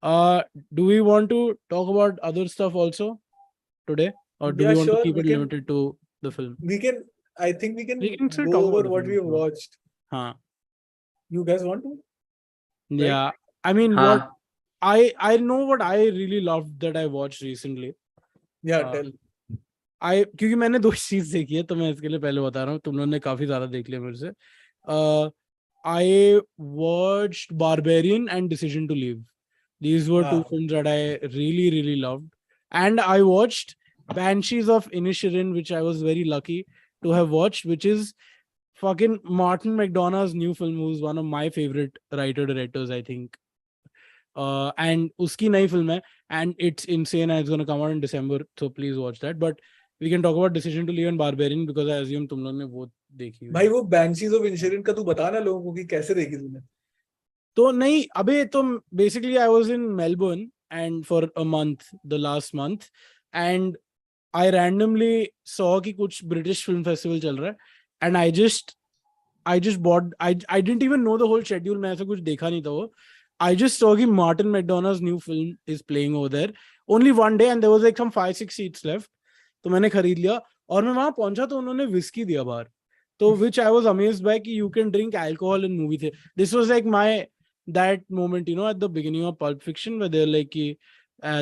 Do we want to talk about other stuff also today, or do Yeah, we want to sure. keep We it can. limited to the film? We can. I think we can We can still go talk over about the what film we've if you want. watched. Huh. You guys want to? Yeah. I mean, हाँ what I know what I really loved that I watched recently. Yeah, Uh, tell. क्योंकि मैंने दो चीज देखी है, तो मैं इसके लिए पहले बता रहा हूँ. तुम लोगों ने काफी ज्यादा देख लिया मेरे से. I watched Barbarian and Decision to Leave. These were two Ah. films that I really, really loved. And I watched Banshees of Inisherin, which I was very lucky to have watched, which is fucking Martin McDonagh's new film, who's one of my favorite writer-directors, I think. And uski नई film hai, and it's insane, and it's going to come out in December, so please watch that. But we can talk about Decision to Leave and Barbarian because I assume तुम लोगों ने वो देखी हुई भाई है. वो Banshees of Inisherin का तू बता ना लोगों को कि कैसे देखी तूने. तो नहीं, अबे तो basically I was in Melbourne and for a month, the last month, and I randomly saw कि कुछ British film festival चल रहा है, and I just bought. I didn't even know the whole schedule. मैं ऐसा कुछ देखा नहीं था वो. I just saw कि Martin McDonagh's new film is playing over there. Only one day, and there was like some 5-6 seats left. तो मैंने खरीद लिया और मैं वहां पहुंचा तो उन्होंने whiskey दिया बाहर. तो which I was amazed by कि you can drink alcohol in movie theater. This was like that moment, at the beginning of Pulp Fiction where they're like कि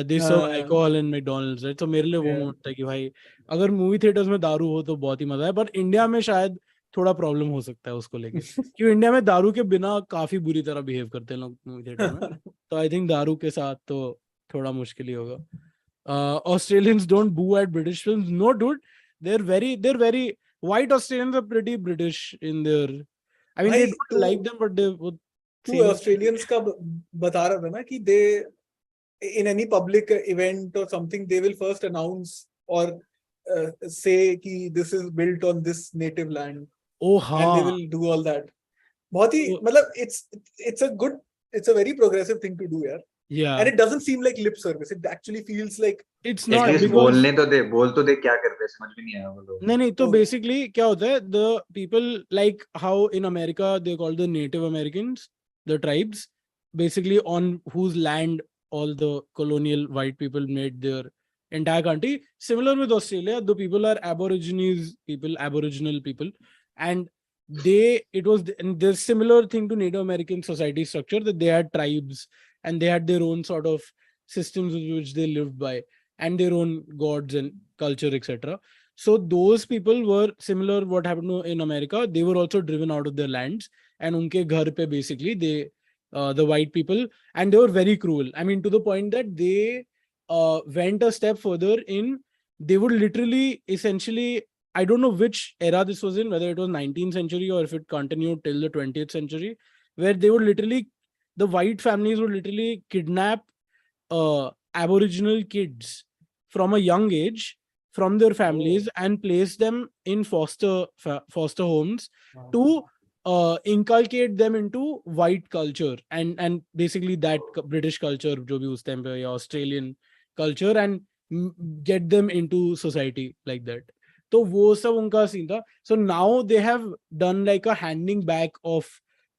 they serve alcohol in McDonald's, right? So मेरे लिए वो moment था कि भाई अगर movie theaters में दारू हो तो बहुत ही मजा है. But इंडिया में शायद थोड़ा प्रॉब्लम हो सकता है उसको लेके क्योंकि इंडिया में दारू के बिना काफी बुरी तरह बिहेव करते हैं लोग मूवी थिएटर में. तो आई थिंक दारू के साथ तो थोड़ा मुश्किल ही होगा. Australians don't boo at British films. No, dude, they're very white. Australians are pretty British in their. I mean, they don't like them, but they would. तू Australians का बता रहा था ना कि they in any public event or something they will first announce or say कि this is built on this native land. Oh, and they will do all that. बहुत ही मतलब it's a very progressive thing to do यार. Yeah. And it doesn't seem like lip service. It actually feels like it's not At least because बोलने तो दे, बोल तो दे क्या करते हैं समझ में नहीं आया वो लोग. नहीं तो basically क्या होता है, the people like how in America they call the Native Americans, the tribes, basically on whose land all the colonial white people made their entire country. Similar with Australia, the people are Aboriginal people, and there's similar thing to Native American society structure that they had tribes and they had their own sort of systems with which they lived by and their own gods and culture, etc. So those people were similar what happened in America. They were also driven out of their lands, and unke ghar pe basically they the white people, and they were very cruel. I mean, to the point that they went a step further in, they would literally essentially, I don't know which era this was in, whether it was 19th century or if it continued till the 20th century, where they would literally, the white families would literally kidnap Aboriginal kids from a young age from their families and place them in foster homes to inculcate them into white culture and basically that British culture जो भी उस time पे या Australian culture, and get them into society like that. तो वो सब उनका scene था. So now they have done like a handing back of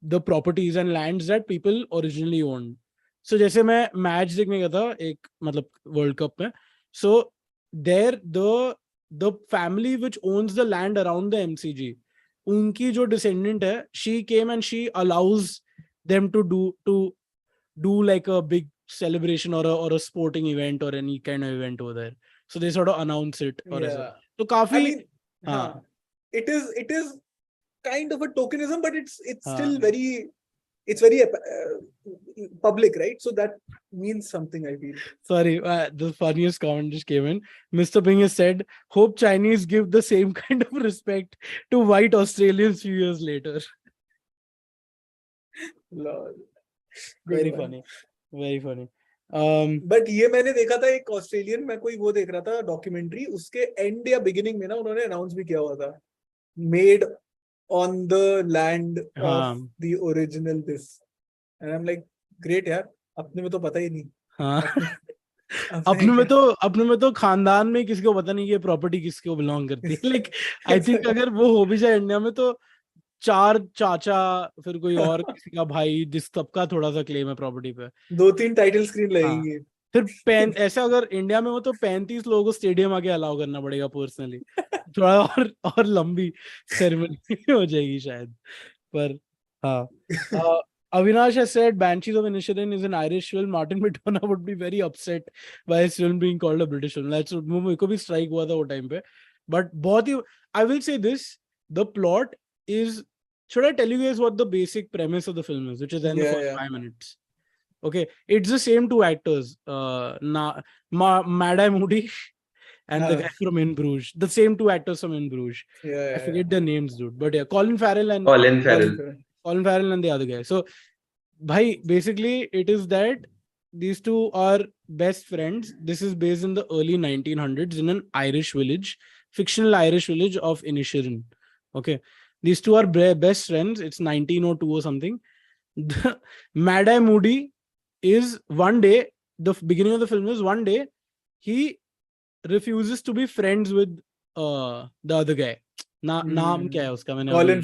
the properties and lands that people originally owned. So जैसे मैं मैच देखने गया था एक मतलब वर्ल्ड कप में, so there the family which owns the land around the MCG, उनकी जो descendant है, she came and she allows them to do like a big celebration or a sporting event or any kind of event over there. So they sort of announce it. So काफी, I mean, it is kind of a tokenism, but it's still very public, right? So that means something, I feel. Sorry, the funniest comment just came in. Mr. Bing has said, hope Chinese give the same kind of respect to white Australians few years later. Lol. Very funny. Very funny. But ये मैंने देखा था एक Australian में कोई वो देख रहा था डॉक्यूमेंट्री, उसके एंड या बिगिनिंग में ना उन्होंने अनाउंस भी किया हुआ था, made on the land of the original this, and I am like great यार, अपने में तो पता ही नहीं. हाँ. अपने में तो खानदान में किसी को पता नहीं ये प्रॉपर्टी किसको बिलोंग करती है. लाइक आई थिंक अगर वो हो भी जाए इंडिया में तो चार चाचा, फिर कोई और किसी का भाई, जिस सबका थोड़ा सा क्लेम है प्रॉपर्टी पे। 2-3 टाइटल स्क्रीन हाँ। लगेंगे। फिर ऐसे अगर इंडिया में हो तो 35 लोगों को स्टेडियम आके अलाउ करना पड़ेगा पर्सनली। थोड़ा और लंबी सेरेमनी हो जाएगी शायद, पर हाँ। Avinash has said Banshees of Inisherin is an Irish film. Martin McDonagh would be very upset by his film being called a British film. That's मेरे को भी strike हुआ था वो time पे, but बहुत ही, I will say this, the plot is, should I tell you guys what the basic premise of the film is, which is in the first 5 minutes? Okay, it's the same two actors, Mad-Eye Moody and the guy from In Bruges. The same two actors from In Bruges. I forget their names, dude. But yeah, Colin Farrell and the other guy. So, bhai, basically, it is that these two are best friends. This is based in the early 1900s in an Irish village, fictional Irish village of Inisherin. Okay, these two are best friends. It's 1902 or something. The Mad-Eye Moody is one day, the beginning of the film is one day, he refuses to be friends with the other guy. नाम क्या है उसका, मैंने Colin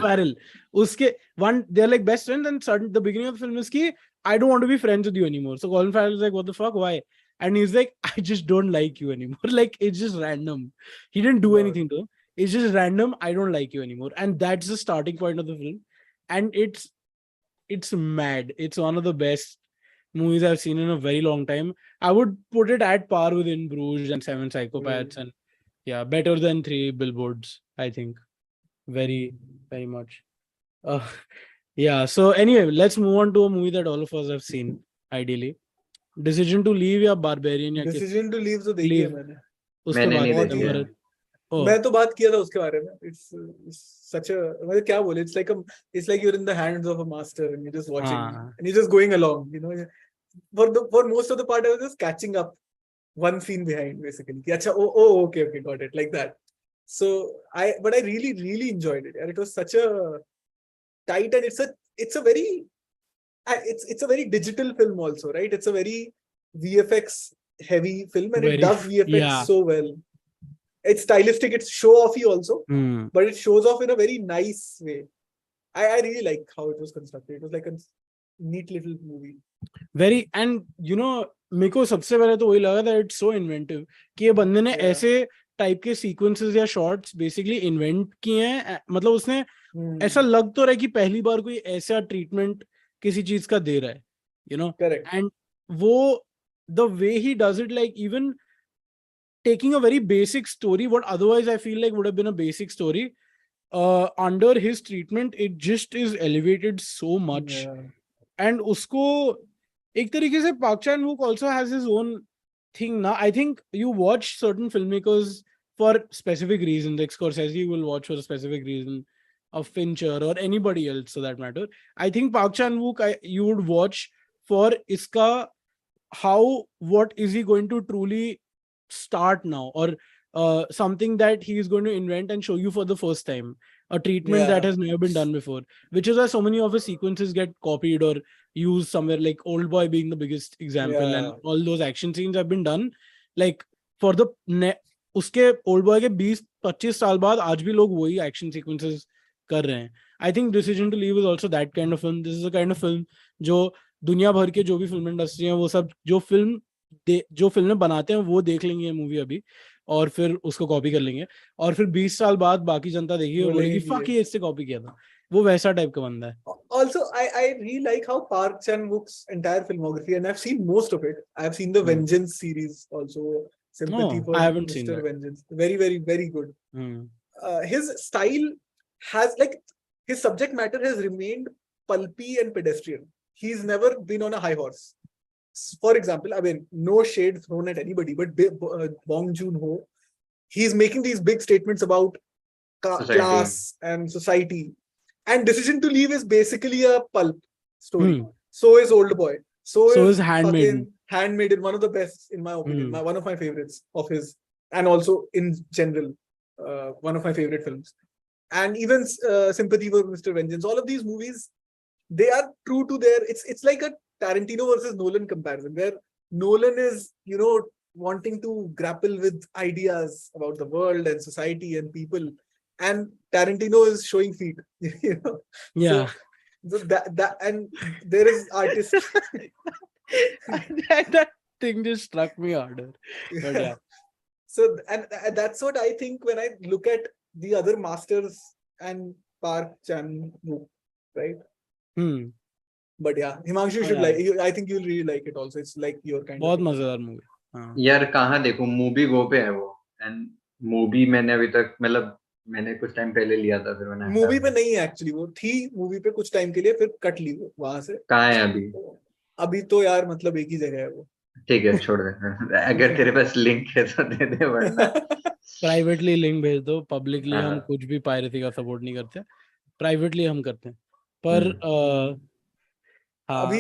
Farrell. उसके one, they're like best friends, and suddenly the beginning of the film is कि I don't want to be friends with you anymore. So Colin Farrell is like, what the fuck, why? And he's like, I just don't like you anymore. Like, it's just random. He didn't do anything to him. It's just random. I don't like you anymore. And that's the starting point of the film. And it's mad. It's one of the best movies I've seen in a very long time. I would put it at par with In Bruges and Seven Psychopaths, and yeah, better than Three Billboards, I think. Very, very much. Yeah, so anyway, let's move on to a movie that all of us have seen, ideally. Decision to Leave या Barbarian या Decision to Leave तो देखी है मैंने। उसके बाद मैं तो बात किया था उसके बारे में। It's such a, मतलब क्या बोले, it's like you're in the hands of a master and you're just watching and you're just going along, you know. For most of the part I was just catching up one scene behind, basically. कि अच्छा, okay, got it, like that. So I really enjoyed it, and it was such a tight, and it's a very digital film also, right? It's a very VFX heavy film, and it does VFX so well. It's stylistic, it's show-offy also, but it shows off in a very nice way. I really like how it was constructed. It was like a neat little movie. Very, and you know, मेरे को सबसे पहले तो वही लगा था, it's so inventive कि ये बंदे ने ऐसे टाइप के सीक्वेंसेस या शॉट्स बेसिकली इन्वेंट किए हैं। मतलब उसने ऐसा लग तो रहा है कि पहली बार कोई ऐसा ट्रीटमेंट किसी चीज का दे रहा है, यू नो। एंड वो the way he does it, like even taking a very basic story, what otherwise I feel like would have been a basic story, under his treatment, it just is elevated so much. And usko ek tarike se Park Chan-wook also has his own thing now. I think you watch certain filmmakers for specific reasons. Like Scorsese will watch for a specific reason, of Fincher or anybody else for that matter. I think Park Chan-wook, you would watch for iska, what is he going to truly start now, or something that he is going to invent and show you for the first time, a treatment that has never been done before, which is why so many of his sequences get copied or used somewhere, like Old Boy being the biggest example, and all those action scenes have been done like for the उसके Old Boy के 20-25 साल बाद आज भी लोग वही action sequences कर रहे हैं. I think Decision to Leave is also that kind of film. This is a kind of film जो दुनिया भर के जो भी फिल्म इंडस्ट्री है वो सब जो फिल्में बनाते हैं वो देख लेंगे मूवी अभी, और फिर उसको कॉपी कर लेंगे, और फिर 20 साल बाद बाकी जनता देखेगी और बोलेगी फक, ये इससे कॉपी किया था. वो वैसा टाइप का बंदा है. Also I really like how Park Chan-wook's entire filmography, and I've seen most of it. I've seen the Vengeance series also. Sympathy for I haven't seen Mr. that. Vengeance. Very, very, very good. His style has, like, his subject matter has remained pulpy and pedestrian. He's never been on a high horse. For example, I mean, no shade thrown at anybody, but Bong Joon-ho, he's making these big statements about class and society. And Decision to Leave is basically a pulp story. So is Old Boy. So is Handmaiden, one of the best in my opinion. One of my favorites of his, and also in general, one of my favorite films. And even Sympathy for Mr. Vengeance. All of these movies, they are true to their. It's like a Tarantino versus Nolan comparison, where Nolan is, you know, wanting to grapple with ideas about the world and society and people, and Tarantino is showing feet. You know, Yeah. so that and there is artist. That thing just struck me harder. But yeah. So and that's what I think when I look at the other masters and Park Chan-wook, right? Hmm. But yeah, Himanshu, you Oh, should yeah. like. I think you'll really like it also. It's like your kind of बहुत thing. मजेदार movie. हाँ. यार कहाँ देखूं, movie गो पे है वो, and movie मैंने अभी तक मतलब मैंने कुछ टाइम पहले लिया था, फिर मैंने मूवी पे नहीं है एक्चुअली, वो थी मूवी पे कुछ टाइम के लिए, फिर कट ली वो वहां से. कहाँ है अभी? अभी तो यार मतलब एक ही जगह है वो. ठीक है छोड़ दे, अगर तेरे पास लिंक है तो दे दे, वरना प्राइवेटली लिंक भेज दो. पब्लिकली हम हाँ. कुछ भी पायरेसी का सपोर्ट नहीं करते. प्राइवेटली हम करते हैं. पर हाँ, अभी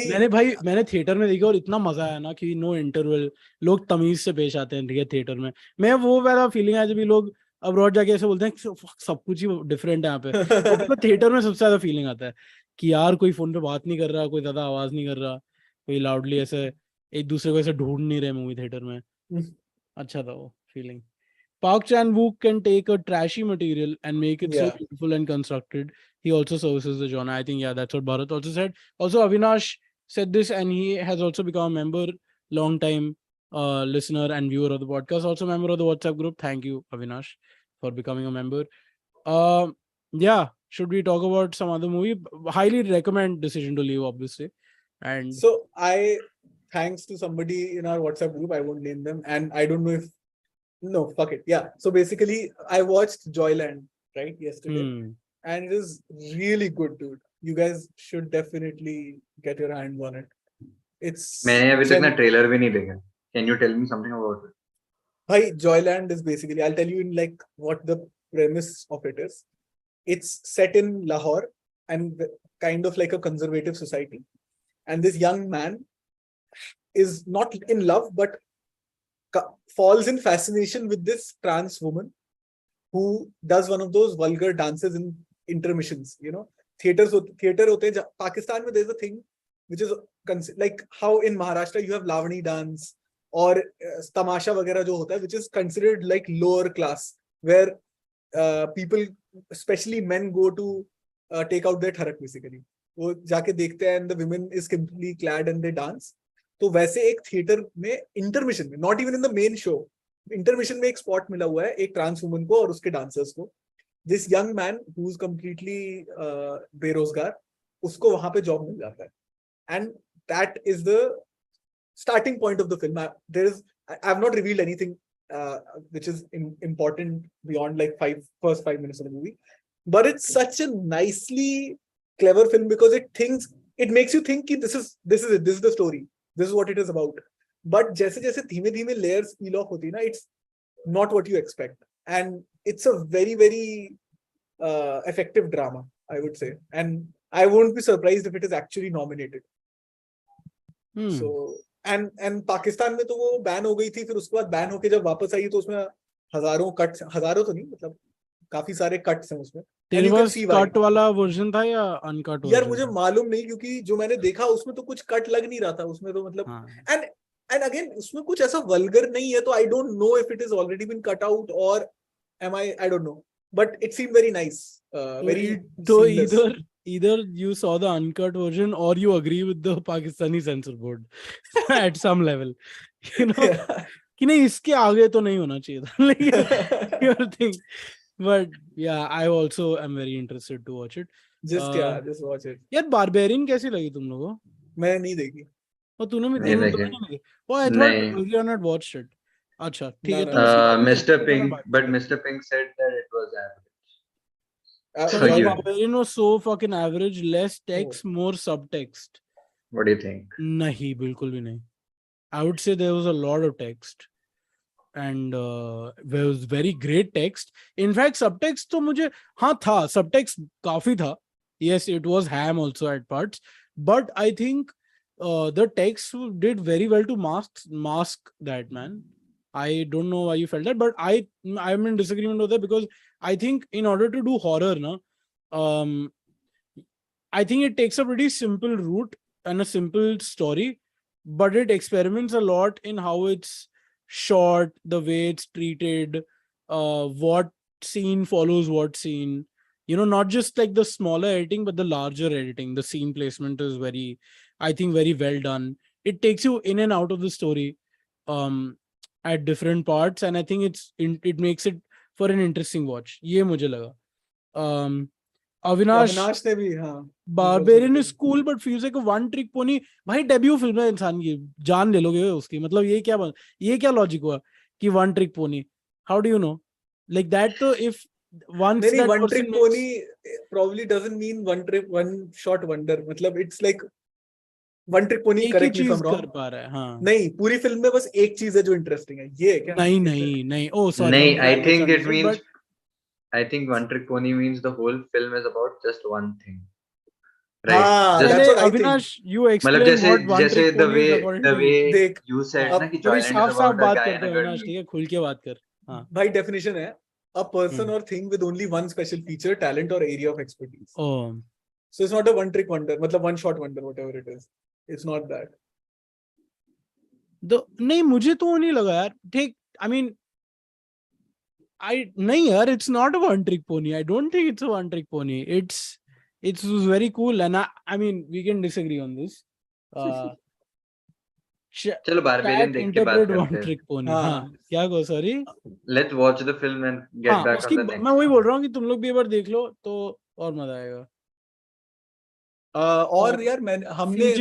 मैंने थिएटर में देखा और इतना मजा आया ना कि नो इंटरवल, लोग तमीज से पेश आते हैं ठीक है थिएटर में. मैं वो वाला फीलिंग है जब भी लोग अब्रॉड जाके ऐसे बोलते हैं सब कुछ ही डिफरेंट है यहाँ पे. तो थिएटर में सबसे ज्यादा फीलिंग आता है कि यार कोई फोन पे बात नहीं कर रहा, कोई ज्यादा आवाज नहीं कर रहा, कोई लाउडली ऐसे एक दूसरे को ऐसे ढूंढ नहीं रहे मूवी थिएटर में. अच्छा था वो feeling. Park Chan-wook can take a trashy material and make it so Yeah. beautiful and constructed. He also services the genre. I think, yeah, that's what Bharat also said. Also, Avinash said this, and he has also become a member, long time listener and viewer of the podcast. Also, member of the WhatsApp group. Thank you, Avinash, for becoming a member. Yeah, should we talk about some other movie? Highly recommend Decision to Leave, obviously. And So thanks to somebody in our WhatsApp group, I won't name them, and I don't know if. No, fuck it. Yeah. So basically, I watched Joyland right yesterday, and it is really good, dude. You guys should definitely get your hands on it. It's. मैंने अभी तक ना trailer भी नहीं देखा. Can you tell me something about it? Hi, Joyland is basically, I'll tell you in like what the premise of it is. It's set in Lahore and kind of like a conservative society, and this young man is not in love but falls in fascination with this trans woman who does one of those vulgar dances in intermissions. You know, theater hote hain. Pakistan mein there's a thing which is like how in Maharashtra you have Lavani dance or tamasha वगैरह जो होता है, which is considered like lower class, where people, especially men, go to take out their tharak basically. वो जाके देखते हैं and the women is completely clad and they dance. तो वैसे एक थिएटर में इंटरमिशन में, not even in the main show, intermission में एक स्पॉट मिला हुआ है एक ट्रांस वुमन को और उसके डांसर्स को. This young man who is completely बेरोजगार, उसको वहां पे जॉब मिल जाता है, and that is the starting point of the film. There is, I have not revealed anything which is important beyond like first 5 minutes of the movie, but it's such a nicely clever film because it makes you think कि this is it, this is the story, this is what it is about. But जैसे जैसे धीमे धीमे layers peel off होती है ना, it's not what you expect, and it's a very very effective drama, I would say, and I won't be surprised if it is actually nominated. So and Pakistan में तो वो बैन हो गई थी, फिर उसके बाद बैन होके जब वापस आई तो उसमें हजारों तो नहीं, मतलब काफी सारे कट्स हैं उसमें. तेरे पास कट वाला वर्जन था या अनकट वर्जन? यार मुझे मालूम नहीं, क्योंकि जो मैंने देखा उसमें तो कुछ कट लग नहीं रहा था उसमें, तो मतलब एंड अगेन उसमें कुछ ऐसा वल्गर नहीं है, तो I don't know if it is already been cut out और am I don't know, but it seemed very nice, very. तो either you saw the uncut version or you agree with the Pakistani censor board at some level, you know, कि नहीं इसके आगे तो नहीं होना चाहिए था, like your thing. But yeah, I also am very interested to watch it. Just watch it. यार बारबेरियन कैसी लगी तुम लोगों को? मैं नहीं देखी. और तूने भी नहीं देखी. Oh, I thought you had not watched it. अच्छा ठीक है. Mr. Pink, but Mr. Pink said that it was average. So Barbarian was so fucking average. Less text, more subtext. What do you think? नहीं, बिल्कुल भी नहीं. I would say there was a lot of text, and there was very great text. In fact, subtext तो मुझे हाँ था, subtext काफी था. Yes, it was ham also at parts, but I think the text did very well to mask that, man. I don't know why you felt that, but I'm in disagreement with that, because I think in order to do horror, I think it takes a pretty simple route and a simple story, but it experiments a lot in how it's shot, the way it's treated, what scene follows what scene. You know, not just like the smaller editing, but the larger editing. The scene placement is very, I think, very well done. It takes you in and out of the story at different parts, and I think it makes it for an interesting watch. ये मुझे लगा. Avinash ने भी हाँ Barbarian is cool but feels like a one trick pony. भाई debut film है इंसान की, जान ले लोगे उसकी. मतलब ये क्या लॉजिक हुआ कि one trick pony? How do you know? Like that, so if once नहीं that one person trick makes- pony probably doesn't mean one shot wonder. मतलब it's like one trick pony, एक ही correct me if चीज I'm wrong. कर पा रहा है. हाँ. नहीं, पूरी फिल्म में बस एक चीज है जो इंटरेस्टिंग है. ये है क्या? नहीं. Oh, sorry. नहीं, I I think it misunderstood, means, but I think one trick pony means the whole film is about just one thing. Right? हाँ, Just, that's पहले what I think. Avinash, you explain मतलब जैसे what one जैसे trick the pony is way according the to you. way देख, you said अब ना कि थोड़ी Joyland is साफ about a बात guy करते and a हो girl. अविनाश, ठीक है, खुल के बात कर. हाँ. भाई definition है a person or thing with only one special feature, talent or area of expertise. Oh. So it's not a one trick wonder, मतलब one shot wonder, whatever it is. It's not that. नहीं, मुझे तो नहीं लगा यार. Take, I mean, नहीं यार, it's not a one trick pony. I don't think it's a one trick pony. It was very cool, and I mean, we can disagree on this. चलो Barbarian Chat देख के बात interpret one करते हैं. trick pony. हाँ. हाँ, क्या गो, sorry. Let's watch the film and get हाँ, back उसकी on the next. मैं वही बोल रहा हूँ कि तुम लोग भी एक बार देख लो तो और मजा आएगा. और यार हमने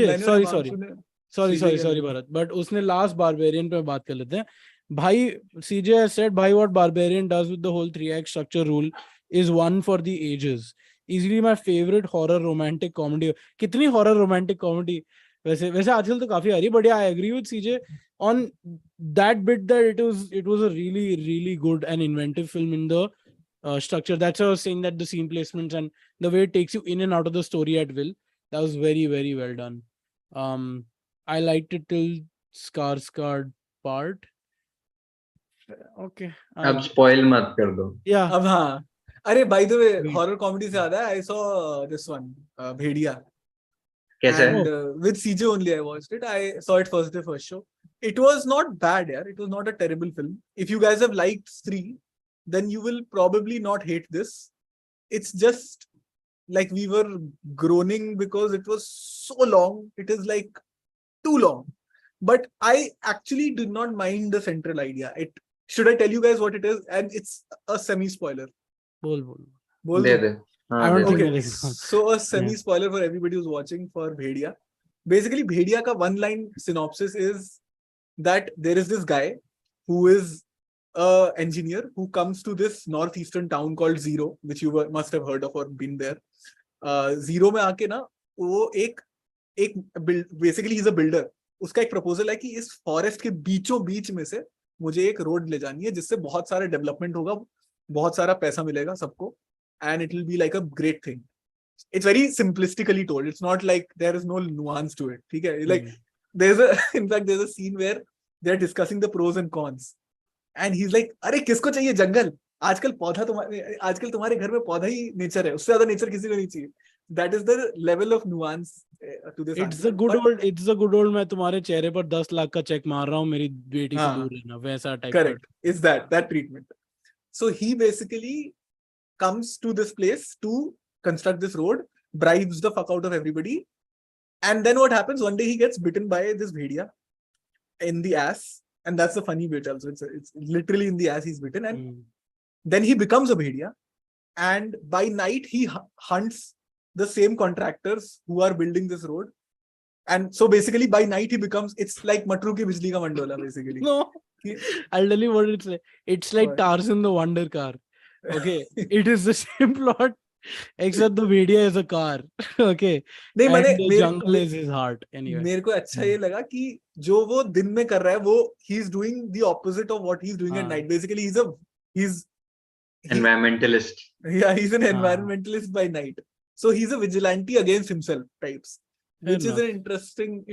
sorry भरत, but उसने last Barbarian पे बात कर लेते हैं. भाई, CJ has said, भाई, what Barbarian does with the whole 3x structure rule is one for the ages. Easily my favorite horror romantic comedy. कितनी horror romantic comedy वैसे आजकल तो काफी आ रही है, but yeah, I agree with CJ on that bit that it was a really, really good and inventive film in the structure. That's why I was saying that the scene placements and the way it takes you in and out of the story at will, that was very, very well done. I liked it till Skarsgård part. Okay. अब spoil मत कर दो. अब हाँ, अरे by the way, horror comedy से याद है, I saw this one, भेड़िया. कैसा है? And with CJ only I watched it. I saw it first day, first show. It was not bad, yeah. It was not a terrible film. If you guys have liked Stree, then you will probably not hate this. It's just like we were groaning because it was so long. It is like too long. But I actually did not mind the central idea. Should I tell you guys what it is? And it's a semi-spoiler. बोल. दे दे. I don't think Okay, so a semi-spoiler for everybody who's watching for Bhediya. Basically, Bhediya ka one-line synopsis is that there is this guy who is an engineer who comes to this northeastern town called Zero, which you must have heard of or been there. Zero में आके ना वो basically he's a builder. उसका एक proposal है कि इस forest के बीचों बीच में से मुझे एक road ले जानी है जिससे बहुत सारा development होगा, बहुत सारा पैसा मिलेगा सबको, and it will be like a great thing. It's very simplistically told. It's not like there is no nuance to it. ठीक है? Like in fact there's a scene where they're discussing the pros and cons, and he's like, अरे किसको चाहिए जंगल? आजकल तुम्हारे घर में पौधा ही नेचर है, उससे ज्यादा नेचर किसी को नहीं चाहिए. That is the level of nuance to this. It's the good old मैं तुम्हारे चेहरे पर 10 लाख का चेक मार रहा हूँ, मेरी बेटी से दूर रहना, वैसा type. Correct. It's that treatment. So he basically comes to this place to construct this road, bribes the fuck out of everybody, and then what happens? One day he gets bitten by this bhediya in the ass, and that's the funny bit also. It's literally in the ass he's bitten, and then he becomes a bhediya, and by night he hunts the same contractors who are building this road, and so basically by night he becomes, it's like Matru ki bijli ka mandola basically. No, I'll tell you what it's like. It's like Tarzan the Wonder Car. Okay, it is the same plot except the media is a car. Okay, and the jungle is his heart. Anyway, मेरे को अच्छा ये लगा कि जो वो दिन में कर रहा है वो he's doing the opposite of what he's doing at night. Basically he's environmentalist. Yeah, he's an environmentalist by night. So he's a vigilante against himself types, which is an interesting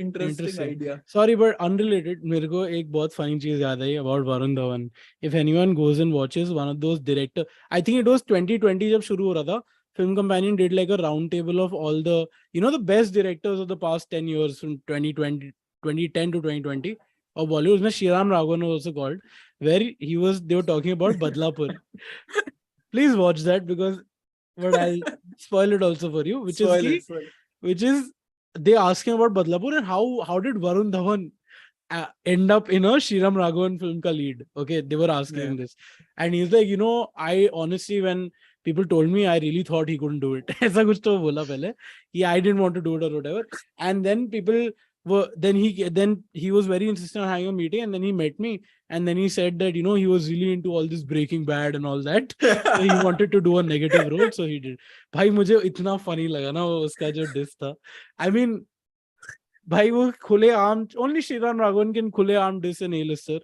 idea. Sorry, but unrelated. मेरे को एक बहुत funny चीज याद आई about Varun Dhawan. If anyone goes and watches one of those director, I think it was 2020 जब शुरू हो रहा था. Film Companion did like a round table of all the, the best directors of the past 10 years from 2010 to 2020 of Bollywood. Shriram Raghavan was also called, where they were talking about Badlapur. please watch that because, but I'll spoil it also for you, which is Spoil ki, it, spoil it. which is they asking about Badlapur and how did Varun Dhawan end up in a Shriram Raghavan film ka lead. Okay, they were asking him this, and he's like, I honestly, when people told me, I really thought he couldn't do it. ऐसा कुछ तो बोला पहले कि I didn't want to do it or whatever. And then people were then he was very insistent on having a meeting, and then he met me, and then he said that he was really into all this Breaking Bad and all that. So he wanted to do a negative role, so he did. भाई मुझे इतना funny लगा ना वो उसका जो diss था. I mean, भाई वो खुले आम only श्रीराम राघवन can खुले आम diss an A-lister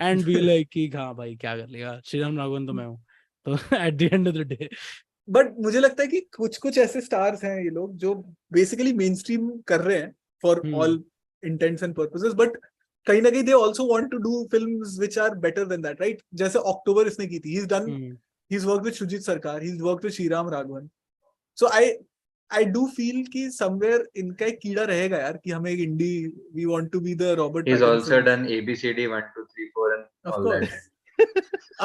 and be like कि हाँ भाई क्या कर लेगा, श्रीराम राघवन तो मैं हूँ. तो at the end of the day, but मुझे लगता है कि कुछ कुछ ऐसे स्टार्स हैं ये लोग जो बेसिकली मेन स्ट्रीम कर रहे हैं for all intents and purposes, but कहीं ना कहीं they also want to do films which are better than that, right? जैसे अक्टूबर इसने की थी, he is worked with Shoojit Sircar, he is worked with Sriram Raghavan. So I do feel कि somewhere इनका एक कीड़ा रहेगा यार कि हमें एक indie, we want to be the Robert He's Pattinson. also done ABCD 1 2 3 4 and Of all course. that.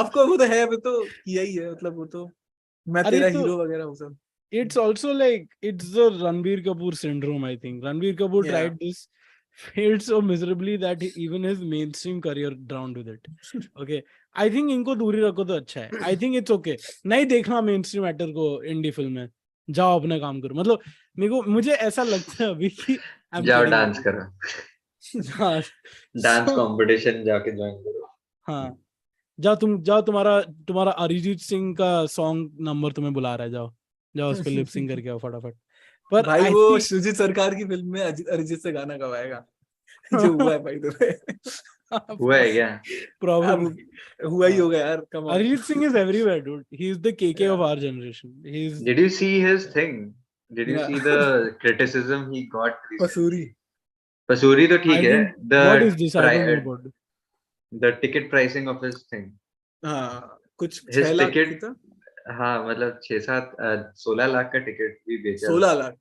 Of course वो तो है, वो तो किया ही है, मतलब वो तो मैं अरे तेरा तो- हीरो वगैरह वो सब. it's also like it's the Ranbir Kapoor syndrome. I think Ranbir Kapoor Yeah. tried this, failed so miserably that even his mainstream career drowned with it. Okay, I think इनको दूरी रखो तो अच्छा है. I think it's okay. नहीं देखना mainstream actor को indie film में, जाओ अपना काम करो. मतलब मुझे ऐसा लगता है अभी कि I'm जाओ kidding. डांस करो, हाँ, डांस So- कंपटीशन जाके ज्वाइन करो. हाँ, जाओ तुम्हारा अरिजीत सिंह का सॉन्ग नंबर तुम्हें बुला रहा है, जाओ उस पे लिप सिंग करके आओ फटाफट. पर भाई I वो think- शुजीत सरकार की फिल्म में अरिजीत से गाना कब आएगा? जो हुआ है भाई, तो हुआ है क्या? Probably. हुआ ही होगा यार. Come on. Arijit Singh is everywhere, dude. He's the KK of our generation. He's Did you see his thing? Did you Yeah. see the criticism he got recently? Pasoori. Pasoori तो I ठीक है. didn't- what is this? I don't know about it. The ticket pricing of his thing. हाँ, कुछ His 6 lakh ticket- की था. हाँ, मतलब 16 लाख का टिकट भी बेचा. 16 लाख.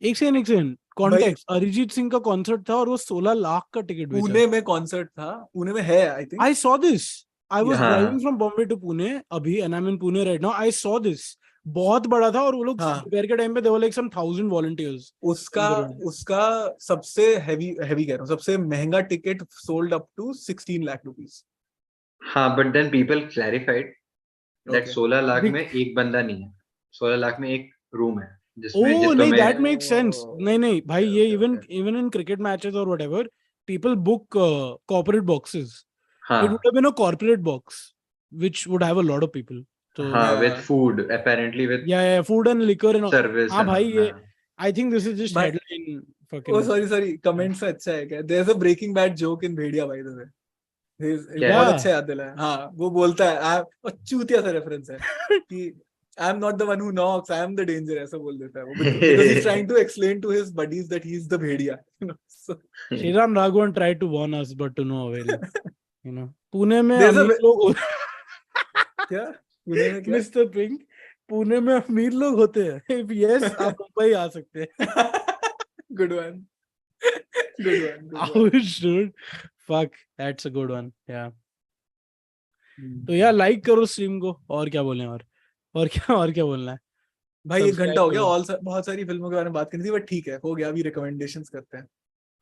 एक सेकंड कॉन्टेक्स्ट. अरिजीत सिंह का कॉन्सर्ट था और वो 16 लाख का टिकट बेचा. पुणे में कॉन्सर्ट था, पुणे में है I think. I saw this. I was Yeah. driving from Bombay to Pune अभी, and I'm in Pune right now. I saw this. बहुत बड़ा था और वो लोग हाँ. दोपहर के टाइम पे they were like some 1000 volunteers. उसका सबसे हैवी कह रहा हूँ, सबसे महंगा ticket sold up to 16 lakh rupees. हाँ, but then people clarified that Okay. 16 lakh Big- में एक बंदा नहीं है. 16 लाख में एक रूम है जिसमें Oh, जिसको नहीं, मैं that makes sense. नहीं भाई, Okay, ये okay, even in cricket matches or whatever, people book corporate boxes. हाँ It would have been a corporate box, which would have a lot of people. So हाँ Yeah. with food apparently with yeah, food and liquor and all. service. हाँ and भाई, all, ये हाँ. I think this is just But- headline fucking. ओ sorry comments में अच्छा है क्या? There is a breaking bad joke in Bhediya भाई द वे. क्या? बहुत अच्छा याद दिलाया. हाँ, वो बोलता है, और चूतिया सा रेफरेंस है कि I am not the one who knocks, I am the danger, ऐसा बोल देता है वो, because he is trying to explain to his buddies that he is the भेड़िया, you know. So Shriram Raghavan tried to warn us, but to no avail. Pune में There's a अमीर लोग क्या पुणे में क्या? मिस्टर पिंक, पुणे में अमीर लोग होते हैं. If yes, आप मुंबई आ सकते हैं. Good one. Ouch, dude. Fuck, that's a good one. Yeah. तो यार लाइक करो स्ट्रीम को, और क्या बोलें, और क्या बोलना है. भाई 1 घंटा हो गया. Subscribe ऑल बहुत सारी फिल्मों के बारे में बात करनी थी, बट ठीक है, हो गया. अभी रिकमेंडेशंस करते हैं.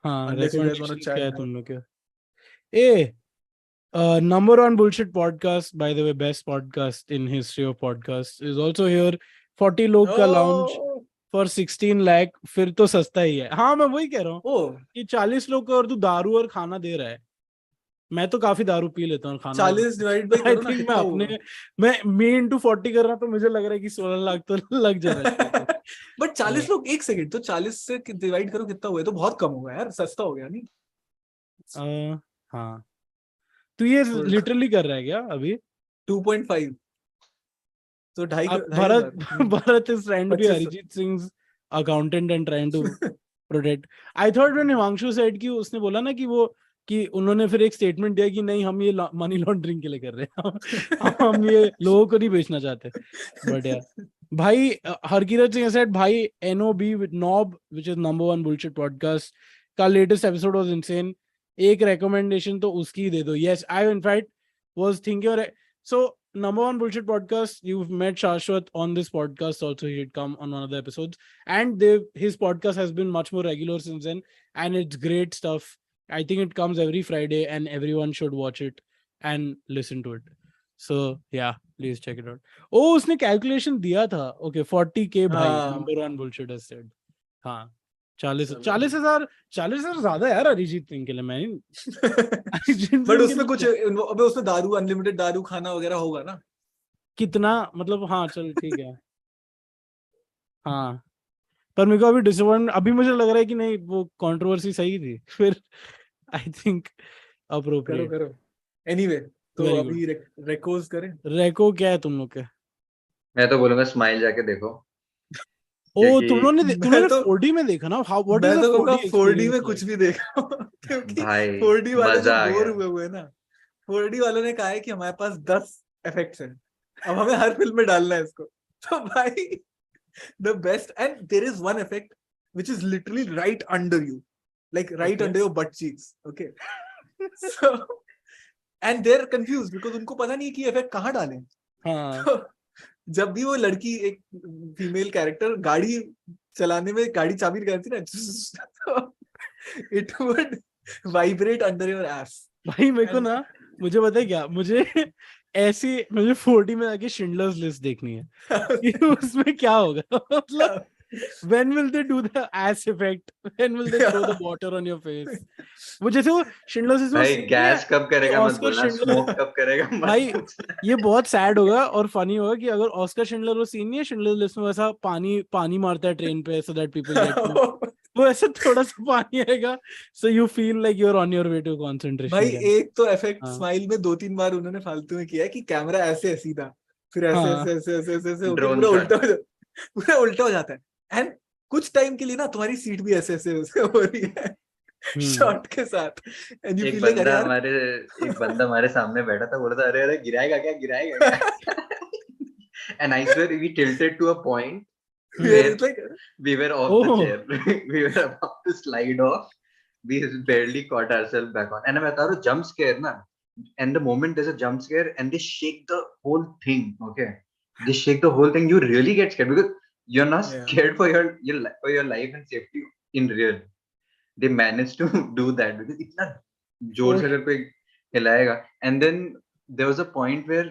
हाँ, Unless you guys wanna recommendations chat क्या है more. तुम लोग के? Number one bullshit podcast, by the way, best podcast in history of podcasts, is also here. 40 लोग का launch for 16 lakh. फिर तो सस्ता ही है. हाँ, मैं वही कह रहा हूँ ओह, कि 40 लोग का और तू दारू और खाना दे रहा है. मैं तो काफी दारू पी लेता हूँ, खाना 40 डिवाइड बाय आई करो ना, थिंक कितना होगा? मैं into 40 कर रहा, तो मुझे लग रहा है कि 16 लाख तो लग जाएगा. बट 40 लोग, एक सेकंड, तो 40 से डिवाइड करो कितना हुआ है, तो बहुत कम होगा यार, सस्ता हो गया नहीं? हाँ, तू ये Good. लिटरली कर रहा है क्या अभी? 2.5 तो ढाई अब हजार. Bharat is trying to be 2500. Arijit Singh's accountant and trying to protect. I thought when Himanshu said कि उसने बोला ना कि उन्होंने फिर एक स्टेटमेंट दिया कि नहीं, हम ये मनी लॉन्ड्रिंग के लिए कर रहे हैं. हम ये लोगों को नहीं बेचना चाहते. बट यार भाई, हरकिरत सिंह said भाई, NOB with Knob, which is number one bullshit podcast का लेटेस्ट एपिसोड was insane. एक recommendation तो उसकी दे दो. Yes, I in fact was thinking, so number one bullshit podcast. You've met Shashwat on this podcast also. He'd come on one of the episodes, and his podcast has been much more regular since then, and it's great stuff. I think it comes every Friday, and everyone should watch it and listen to it. So yeah, please check it out. Oh, उसने calculation दिया था. Okay, 40K भाई. हाँ. Number one bullshit has said. हाँ. 40,000 ज्यादा यार अरिजीत सिंह के लिए. मैं बट उसमें कुछ अबे उसमें दारू अनलिमिटेड दारू खाना वगैरह होगा ना. कितना मतलब. हाँ चल ठीक है. हाँ पर मेरे को अभी डिसअपॉइंट अभी मुझे लग रहा है कि नहीं वो कंट्रोवर्सी सही थी. फिर आई थिंक अप्रोप्रिएट. करो एनीवे तो Very अभी रेकोज करें. रेको क्या है तुम लोग के? मैं तो बोलूंगा स्माइल जाके देखो. ओ क्योंकि तुमने 4D में देखा ना. हाउ व्हाट इज मैं द तो कहूंगा 4D 4D में कुछ भी देखा क्योंकि भाई 4D वाले मजा आ बोर गया. हुए हैं ना. 4D वालों ने कहा है कि हमारे पास 10 इफेक्ट्स हैं, अब हमें हर फिल्म में डालना है इसको. तो भाई the best, and there is one effect which is literally right under you, like right Okay. under your butt cheeks. Okay. So and they're confused because उनको पता नहीं है कि ये effect कहाँ डालें. हाँ. तो जब भी वो लड़की एक फीमेल कैरेक्टर गाड़ी चलाने में गाड़ी चाबी लगाती ना, it would vibrate under your ass. भाई मेरे को ना मुझे पता है क्या मुझे 4D में जाके शिंडलर्स लिस्ट देखनी है कि उसमें क्या होगा. मतलब when will they do the ass effect? When will they throw the water on your face? वो जैसे वो शिंडलर्स लिस्ट भाई गैस कब करेगा मत ऑस्कर बोलना, शिंडलर स्मोक कब करेगा मत भाई बोलना. ये बहुत सैड होगा और फनी होगा कि अगर ऑस्कर शिंडलर वो सीन नहीं है शिंडलर लिस्ट में वैसा पानी मारता है ट्रेन पे so that people get वो ऐसा थोड़ा सा पानी आएगा so you feel like you're on your way to concentration. भाई camp. एक तो इफेक्ट हाँ. स्माइल में 2-3 बार उन्होंने फालतू में किया है कि कैमरा ऐसे है सीधा, फिर ऐसे हाँ. ऐसे ऐसे ऐसे ऐसे ऐसे होके Drone पूरा shot. उल्टा हो जाता है. एंड कुछ टाइम के लिए ना तुम्हारी सीट भी ऐसे ऐसे ऐसे हो रही है शॉट के साथ. एंड यू एक फील लाइक बंदा हमारे सामने बैठा था, बोल रहा था अरे अरे गिराएगा क्या. And I swear we tilted to a point where we were off the chair. We were about to slide off. We barely caught ourselves back on. And मैं बता रहा हूँ jump scare ना. And the moment there's a jump scare and they shake the whole thing, okay? They shake the whole thing. You really get scared because you're not scared for your life and safety in real. They managed to do that because इतना जोर से अगर कोई हिलाएगा. And then there was a point where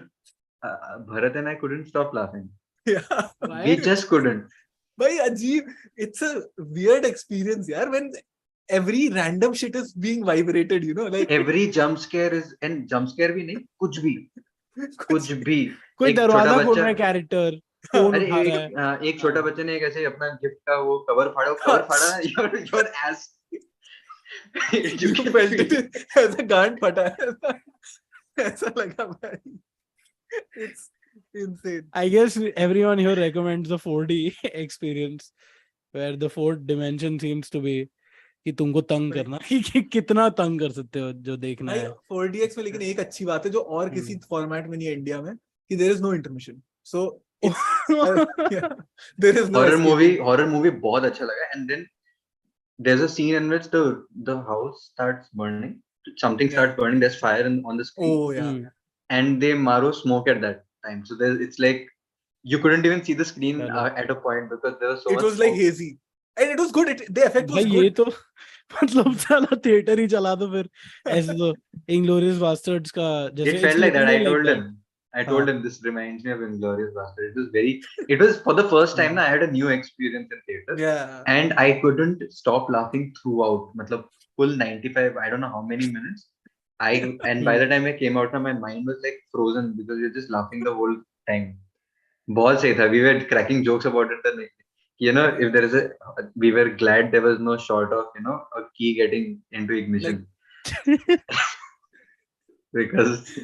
Bharat and I couldn't stop laughing. We just couldn't. भाई अजीब. It's a weird experience यार when every random shit is being vibrated, you know, like Every jump scare is, and jump scare भी नहीं, कुछ भी. कोई एक दरवाजा छोटा खोल बच्चा- रहा है कैरेक्टर फोन अरे उठा रहा है. एक छोटा बच्चे ने एक ऐसे अपना गिफ्ट का वो कवर फाड़ा your ass. you felt it ऐसा गांड फटा है. ऐसा लगा भाई. It's insane. I guess everyone here recommends the 4D experience where the fourth dimension seems to be कि तुमको तंग करना कि कितना तंग कर सकते हो जो देखना भाई है. 4DX में लेकिन एक अच्छी बात है जो और किसी फॉर्मेट में नहीं है इंडिया में, कि there is no intermission. So there is no horror movie बहुत अच्छा लगा. And then there's a scene in which the house starts burning. Something starts burning. There's fire on the screen. Oh yeah. And they maro smoke at that time. So it's like you couldn't even see the screen at a point because there was so it much was like smoke. hazy. And it was good. The effect was भाई good. ये तो मतलब साला theatre ही चला दो फिर ऐसे तो Inglourious Bastards का जैसे It felt like that. I told that. him. I told him this reminds me of Inglourious Bastards. It was for the first time I had a new experience in theater. Yeah. And I couldn't stop laughing throughout. Matlab full 95, I don't know how many minutes. And by the time I came out, my mind was like frozen because you're just laughing the whole time. बहुत सही था. We were cracking jokes about it. The next, you know, if there is we were glad there was no shot of, you know, a key getting into ignition. Because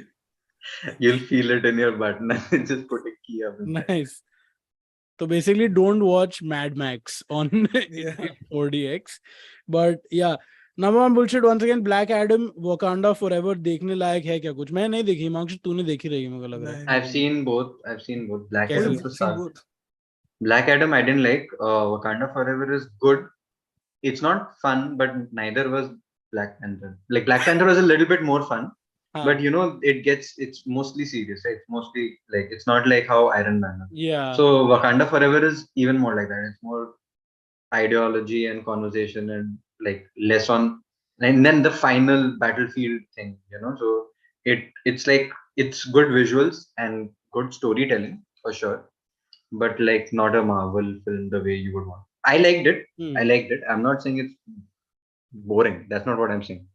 you'll feel it in your button and just put a key up. Nice. So basically, don't watch Mad Max on 4DX. But yeah, number one bullshit once again. Black Adam, Wakanda Forever. देखने लायक है क्या कुछ? मैं नहीं देखी. हिमांशु तूने देखी रही मेरे को लग रहा है. I've seen both. Black I've Adam. seen both. Black Adam I didn't like. Wakanda Forever is good. It's not fun, but neither was Black Panther. Like Black Panther was a little bit more fun. but it's mostly serious, right? It's mostly like, it's not like how Iron Man is. Yeah. So Wakanda Forever is even more like that. It's more ideology and conversation, and like less on, and then the final battlefield thing, so it's like, it's good visuals and good storytelling for sure, but like not a Marvel film the way you would want. I liked it. I Hmm. liked it. I'm not saying it's boring. That's not what I'm saying.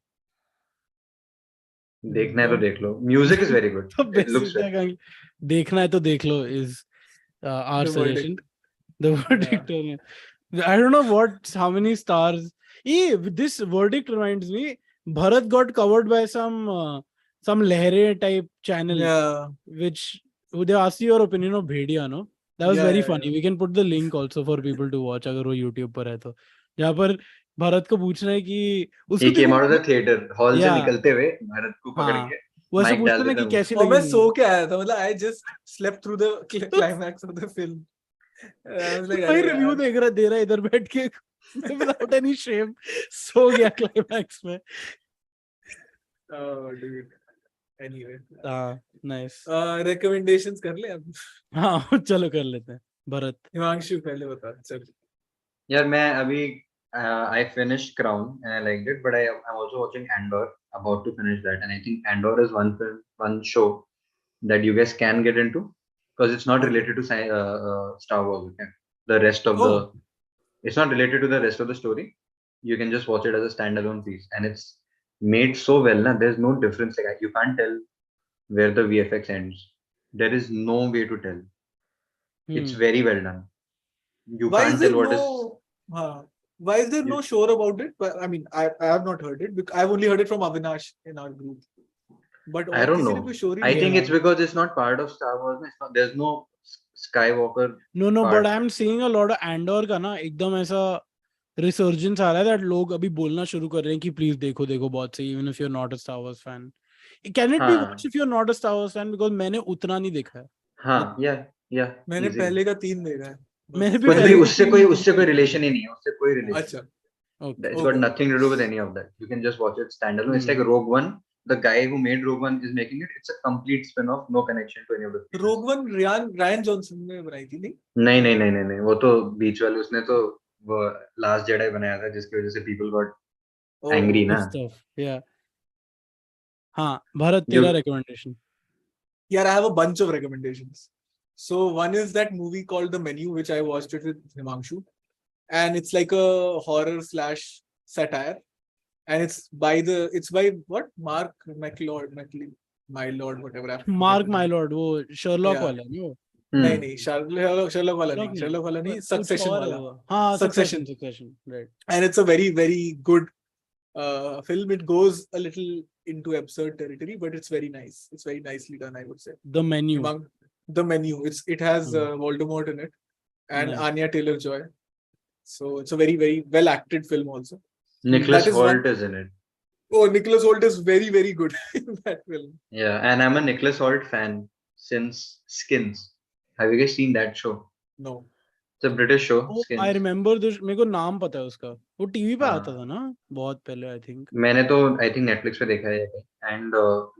देखना है तो देख लो. Music is very good. तो It looks basically well. देखना है तो देख लो is our The suggestion. verdict. The verdict. I don't know how many stars. This verdict reminds me, Bharat got covered by some Lehre type channel, Yeah. which they asked your opinion of Bhedia, no? That was Yeah, very yeah, funny. yeah. We can put the link also for people to watch अगर वो YouTube पर है तो. जहाँ पर भारत को पूछना है कि उसको He came out of the देखो, theater hall से Yeah. निकलते हुए भारत को पकड़ हाँ, के वो ऐसे माइक पूछते डाल ना देता कि है. कैसी और लगी मैं movie? सो के आया था, मतलब I just slept through the climax of the film. I was like, वही अरे रिव्यू यार. दे रहा है इधर बैठ के without any shame, सो गया क्लाइमैक्स में. Oh, dude. Anyway. हाँ, nice. Recommendations कर ले अब. हाँ, चलो कर लेते हैं. भरत. हिमांशु पहले बता. चल. यार मैं अभी I finished Crown and I liked it, but I'm also watching Andor, about to finish that, and I think Andor is one show that you guys can get into, because it's not related to Star Wars. Okay, the rest of Oh. it's not related to the rest of the story. You can just watch it as a standalone piece, and it's made so well. Na, there's no difference. Like, you can't tell where the VFX ends. There is no way to tell. It's very well done. You Why can't is tell there what is. why is there no sure about it? But I mean, I have not heard it. I've only heard it from Avinash in our group. But I don't किसी ने know. कोई sure he I नहीं think किया. it's because it's not part of Star Wars. It's not, there's no Skywalker. No, part. but I'm seeing a lot of Andor का ना एकदम ऐसा resurgence आ रहा है that लोग अभी बोलना शुरू कर रहे हैं कि please देखो बहुत सही, even if you're not a Star Wars fan. Can it be हाँ. watched if you're not a Star Wars fan? Because मैंने उतना नहीं देखा है. हाँ, yeah. मैंने easily. पहले का 3 देखा है. मैंने भी कुछ भी पहले उससे कोई relation ही नहीं है. उससे कोई relation. अच्छा. Okay. It's got nothing to do with any of that. You can just watch it standalone. It's like Rogue One. The guy who made Rogue One is making it. It's a complete spin-off, no connection to any of the previous. Rogue One Ryan Johnson ने बनाई थी नहीं? नहीं. वो तो बीच वाले, उसने तो वो लास्ट जेडाई बनाया था, जिसकी वजह से people got angry ना. Stuff. Yeah. हाँ, भारत तेरा recommendation. Yeah, I have a bunch of recommendations. So one is that movie called The Menu, which I watched it with Himanshu, and it's like a horror / satire, and it's by what? Mark Mylord, whatever. Mark Mylord, वो Sherlock वाला है वो. नहीं Sherlock वाला नहीं, Succession वाला. हाँ, Succession, right. and it's a very very good film. It goes a little into absurd territory, but it's very nice. It's very nicely done, I would say. The Menu. The Menu. It has Voldemort in it and Nice. Anya Taylor-Joy. So it's a very very well acted film also. Nicholas Hoult is in it. Oh, Nicholas Hoult is very very good in that film. Yeah, and I'm a Nicholas Hoult fan since Skins. Have you guys seen that show? No. It's a British show. Oh, Skins. I remember this. मेरे को नाम पता है उसका. वो TV पे आता था ना बहुत पहले, I think. मैंने तो I think Netflix पे देखा है. And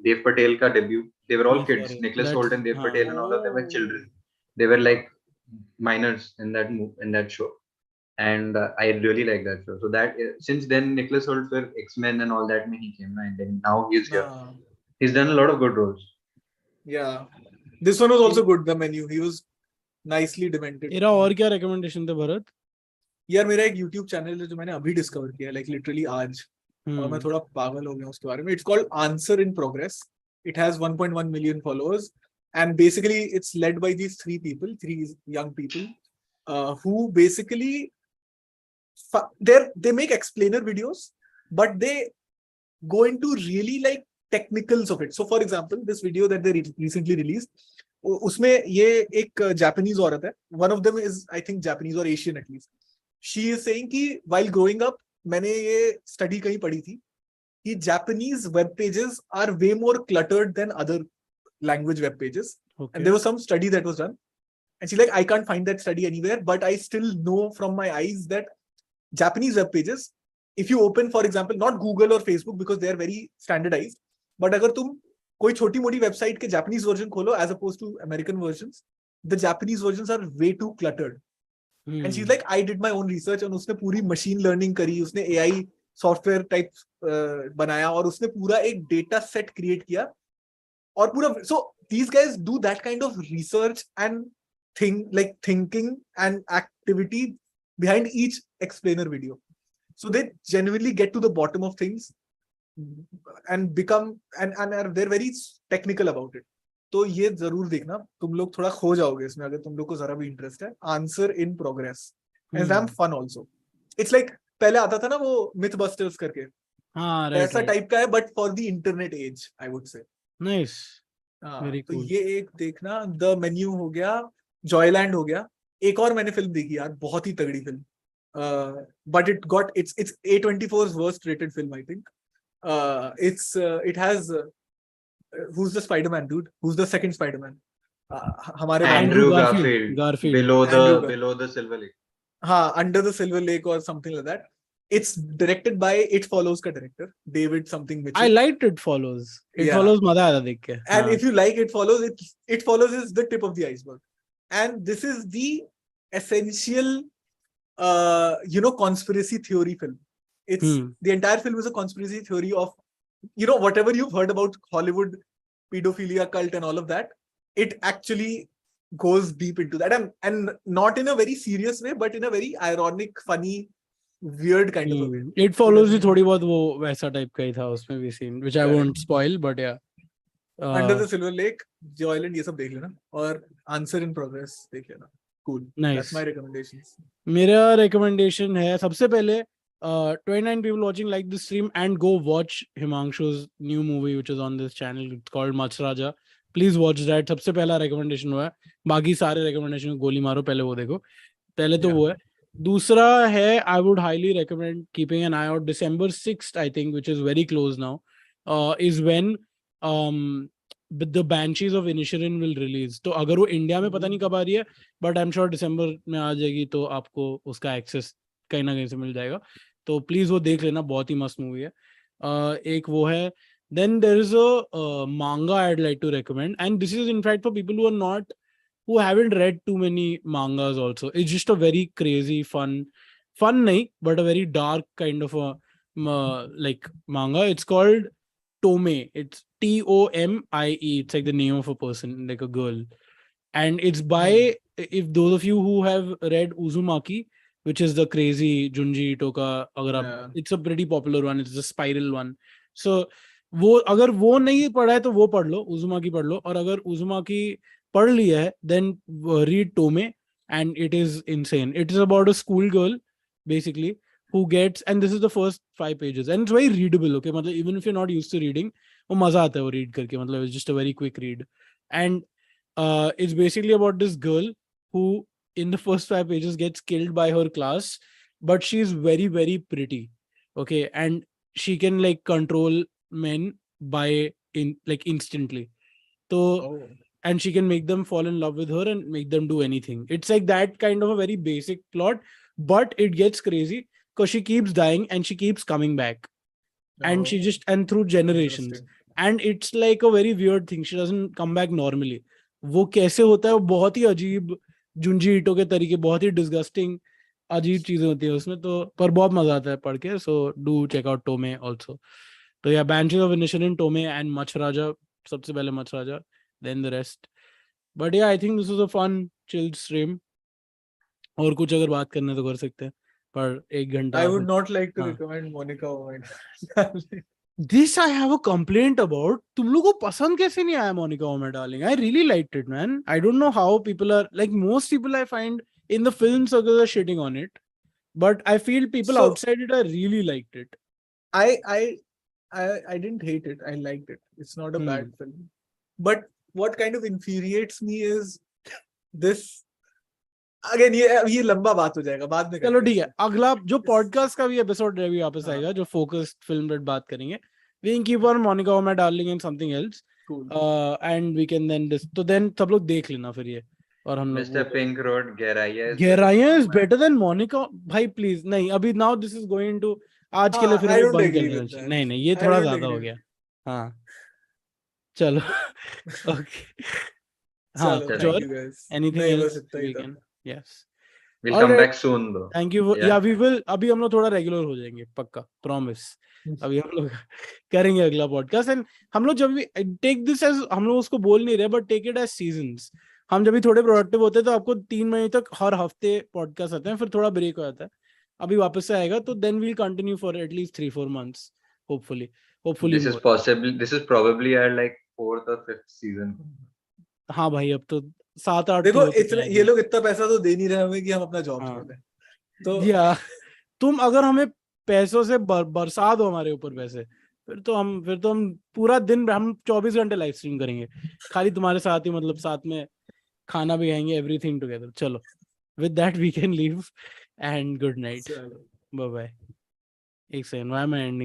Dev Patel का debut. They were all Yes, kids. sorry. Nicholas Hoult and Dev Patel and all of them were Oh. children. They were like minors in that show. And I really like that show. So that since then Nicholas Hoult for X-Men and all that, he came, and then now he's here. He's done a lot of good roles. Yeah. This one was also good, The Menu. He was nicely demented. तेरा और क्या recommendation थे भरत? यार मेरा एक YouTube channel है जो मैंने अभी डिस्कवर किया, like literally आज, और मैं थोड़ा पागल हो गया उसके बारे में. It's called Answer in Progress. It has 1.1 million followers, and basically it's led by these three young people, who basically they make explainer videos, but they go into really like technicals of it. So for example, this video that they recently released, उसमें ये एक Japanese औरत है. One of them is I think Japanese or Asian at least. She is saying कि while growing up, मैंने ये study कहीं पढ़ी थी कि Japanese web pages are way more cluttered than other language web pages. Okay. And there was some study that was done. And she's like, I can't find that study anywhere, but I still know from my eyes that Japanese web pages, if you open, for example, not Google or Facebook because they are very standardized, but अगर तुम कोई छोटी मोटी website के Japanese version खोलो as oppose to American versions, the Japanese versions are way too cluttered and she is like I did my own research, और उसने पूरी मशीन लर्निंग करी, उसने एआई सॉफ्टवेयर टाइप बनाया और उसने पूरा एक डेटा सेट क्रिएट किया और पूरा. सो these guys do that kind of research and thinking and activity behind each explainer video, so they genuinely get to the bottom of things and become and are they're very technical about it. तो ये जरूर देखना, तुम लोग थोड़ा खो जाओगे इसमें अगर तुम लोग को जरा भी इंटरेस्ट है. Answer in progress and damn fun also. It's like पहले आता था ना वो Mythbusters करके, हाँ ऐसा टाइप का है but for the internet age I would say. Nice. Very तो cool. ये एक देखना. द मेन्यू हो गया, जॉयलैंड हो गया. एक और मैंने फिल्म देखी यार, बहुत ही तगड़ी film, but it got its A24's worst rated film I think. It has who's the Spider-Man dude, who's the second Spider-Man, हमारे Andrew Garfield. below the Silver Lake. हाँ, Under the Silver Lake or something like that. It's directed by It Follows का director David something Mitchell. I liked It Follows. It Follows मजा आया देख के. And if you like It Follows, It Follows is the tip of the iceberg. And this is the essential, conspiracy theory film. It's the entire film is a conspiracy theory of, whatever you've heard about Hollywood pedophilia cult and all of that. It actually goes deep into that, and not in a very serious way, but in a very ironic, funny, weird kind of a way. It Follows भी थोड़ी बहुत वो वैसा type का ही था, उसमें भी scene which I won't spoil, but yeah. Under the Silver Lake, Joyland, ये सब देख लेना, और Answer in Progress देख लेना. Cool. Nice. That's my recommendations. मेरा recommendation है सबसे पहले 29 people watching like this stream and go watch Himanshu's new movie which is on this channel. It's called Mach Raja. Please watch that. सबसे पहला recommendation हुआ है. बाकी सारे recommendation को गोली मारो, पहले वो देखो. पहले तो वो है. दूसरा है, I would highly recommend keeping an eye out. December 6th, I think, which is very close now, is when the Banshees of Inisherin will release. तो अगर वो इंडिया में पता नहीं कब आ रही है, but I'm sure दिसंबर में आ जाएगी, तो आपको उसका एक्सेस कहीं ना कहीं से मिल जाएगा. तो प्लीज वो देख लेना, बहुत ही मस्त मूवी है. एक वो है. Then there is a manga I'd like to recommend, and this is in fact for people who haven't read too many mangas also. It's just a very crazy, fun nahi, but a very dark kind of a like manga. It's called Tome. It's Tomie. It's like the name of a person, like a girl. And it's by, if those of you who have read Uzumaki, which is the crazy Junji Ito ka, it's a pretty popular one. It's the spiral one. So वो अगर वो नहीं पढ़ा है तो वो पढ़ लो, उजुमाकी पढ़ लो. और अगर उजुमाकी पढ़ लिया है, then read Tome, and it is insane. It is about a school girl basically who gets, and this is the first 5 pages, and it's very readable. Okay, मतलब even if you're not used to reading, वो मजा आता है वो read करके, मतलब it's just a very quick read. And it's basically about this girl who in the first 5 pages gets killed by her class, but she's very, very pretty. Okay, and she can like control men by instantly. So and she can make them fall in love with her and make them do anything. It's like that kind of a very basic plot, but it gets crazy because she keeps dying and she keeps coming back. And she just, and through generations. And it's like a very weird thing. She doesn't come back normally. वो कैसे होता है, वो बहुत ही अजीब, जुंजी ईटो के तरीके, बहुत ही डिस्गस्टिंग अजीब चीजें होती है उसमें. तो पर बहुत मजा आता है पढ़ के. So do check out Tome also. तो या Banshees of Inisherin, Tome and Mach Raja. सबसे पहले Mach Raja, then the rest. But yeah, I think this was a fun chill stream. और कुछ अगर बात करना है तो कर सकते हैं, पर 1 घंटा. I would not like to recommend Monica Owen. This I have a complaint about. तुम लोगों को पसंद कैसे नहीं आया Monica Owen Darling? I really liked it, man. I don't know how people are, like most people I find in the film circles are shitting on it, but I feel people outside it are really liked it. I didn't hate it. I liked it. It's not a bad film. But what kind of infuriates me is this. Again, ये लंबा बात हो जाएगा, बाद में. चलो ठीक है, अगला जो पॉडकास्ट का भी एपिसोड है, वापस आएगा, जो फोकस्ड फिल्म पर बात करेंगे. We can keep on Monica Owen Darling and something else. Cool. And we can then तो then सब लोग देख लेना फिर ये. और हम लोग Mr. Pink Road, Geraya is better than Monica. भाई please नहीं, अभी now this is going to आज के लिए फिर बंद कर देना. नहीं ये थोड़ा ज्यादा हो गया. हाँ चलो ओके हाँ चलो, चलो। thank George, you guys. anything नहीं, else बस इतना ही we था. can yes We'll All come right. back soon though. Thank you Yeah. या वी विल अभी हम लोग थोड़ा रेगुलर हो जाएंगे पक्का प्रॉमिस अभी हम लोग करेंगे अगला पॉडकास्ट एंड हम लोग जब भी टेक दिस एज हम लोग उसको बोल नहीं रहे but take it as seasons हम जब भी थोड़े प्रोडक्टिव होते हैं तो आपको 3 महीने तक हर हफ्ते पॉडकास्ट आते हैं फिर थोड़ा ब्रेक हो जाता है अभी वापस से आएगा तो then we'll continue for at least 3-4 months hopefully This is probably our like 4th or 5th season. हाँ भाई अब तो 7-8 देखो, तो हो चुके इतने हैं ये लोग इतना पैसा तो दे नहीं रहे हमें कि हम अपना जॉब हाँ। छोड़ दें. तो जी हाँ तुम अगर हमें पैसों से बरसा दो हमारे ऊपर पैसे फिर तो हम पूरा दिन हम 24 घंटे लाइव स्ट्रीम करेंगे खाली तुम्हारे साथ ही मतलब साथ में खाना भी खाएंगे एवरीथिंग टुगेदर चलो with that we can leave and good night चलो. बाय बाय एक second why am I ending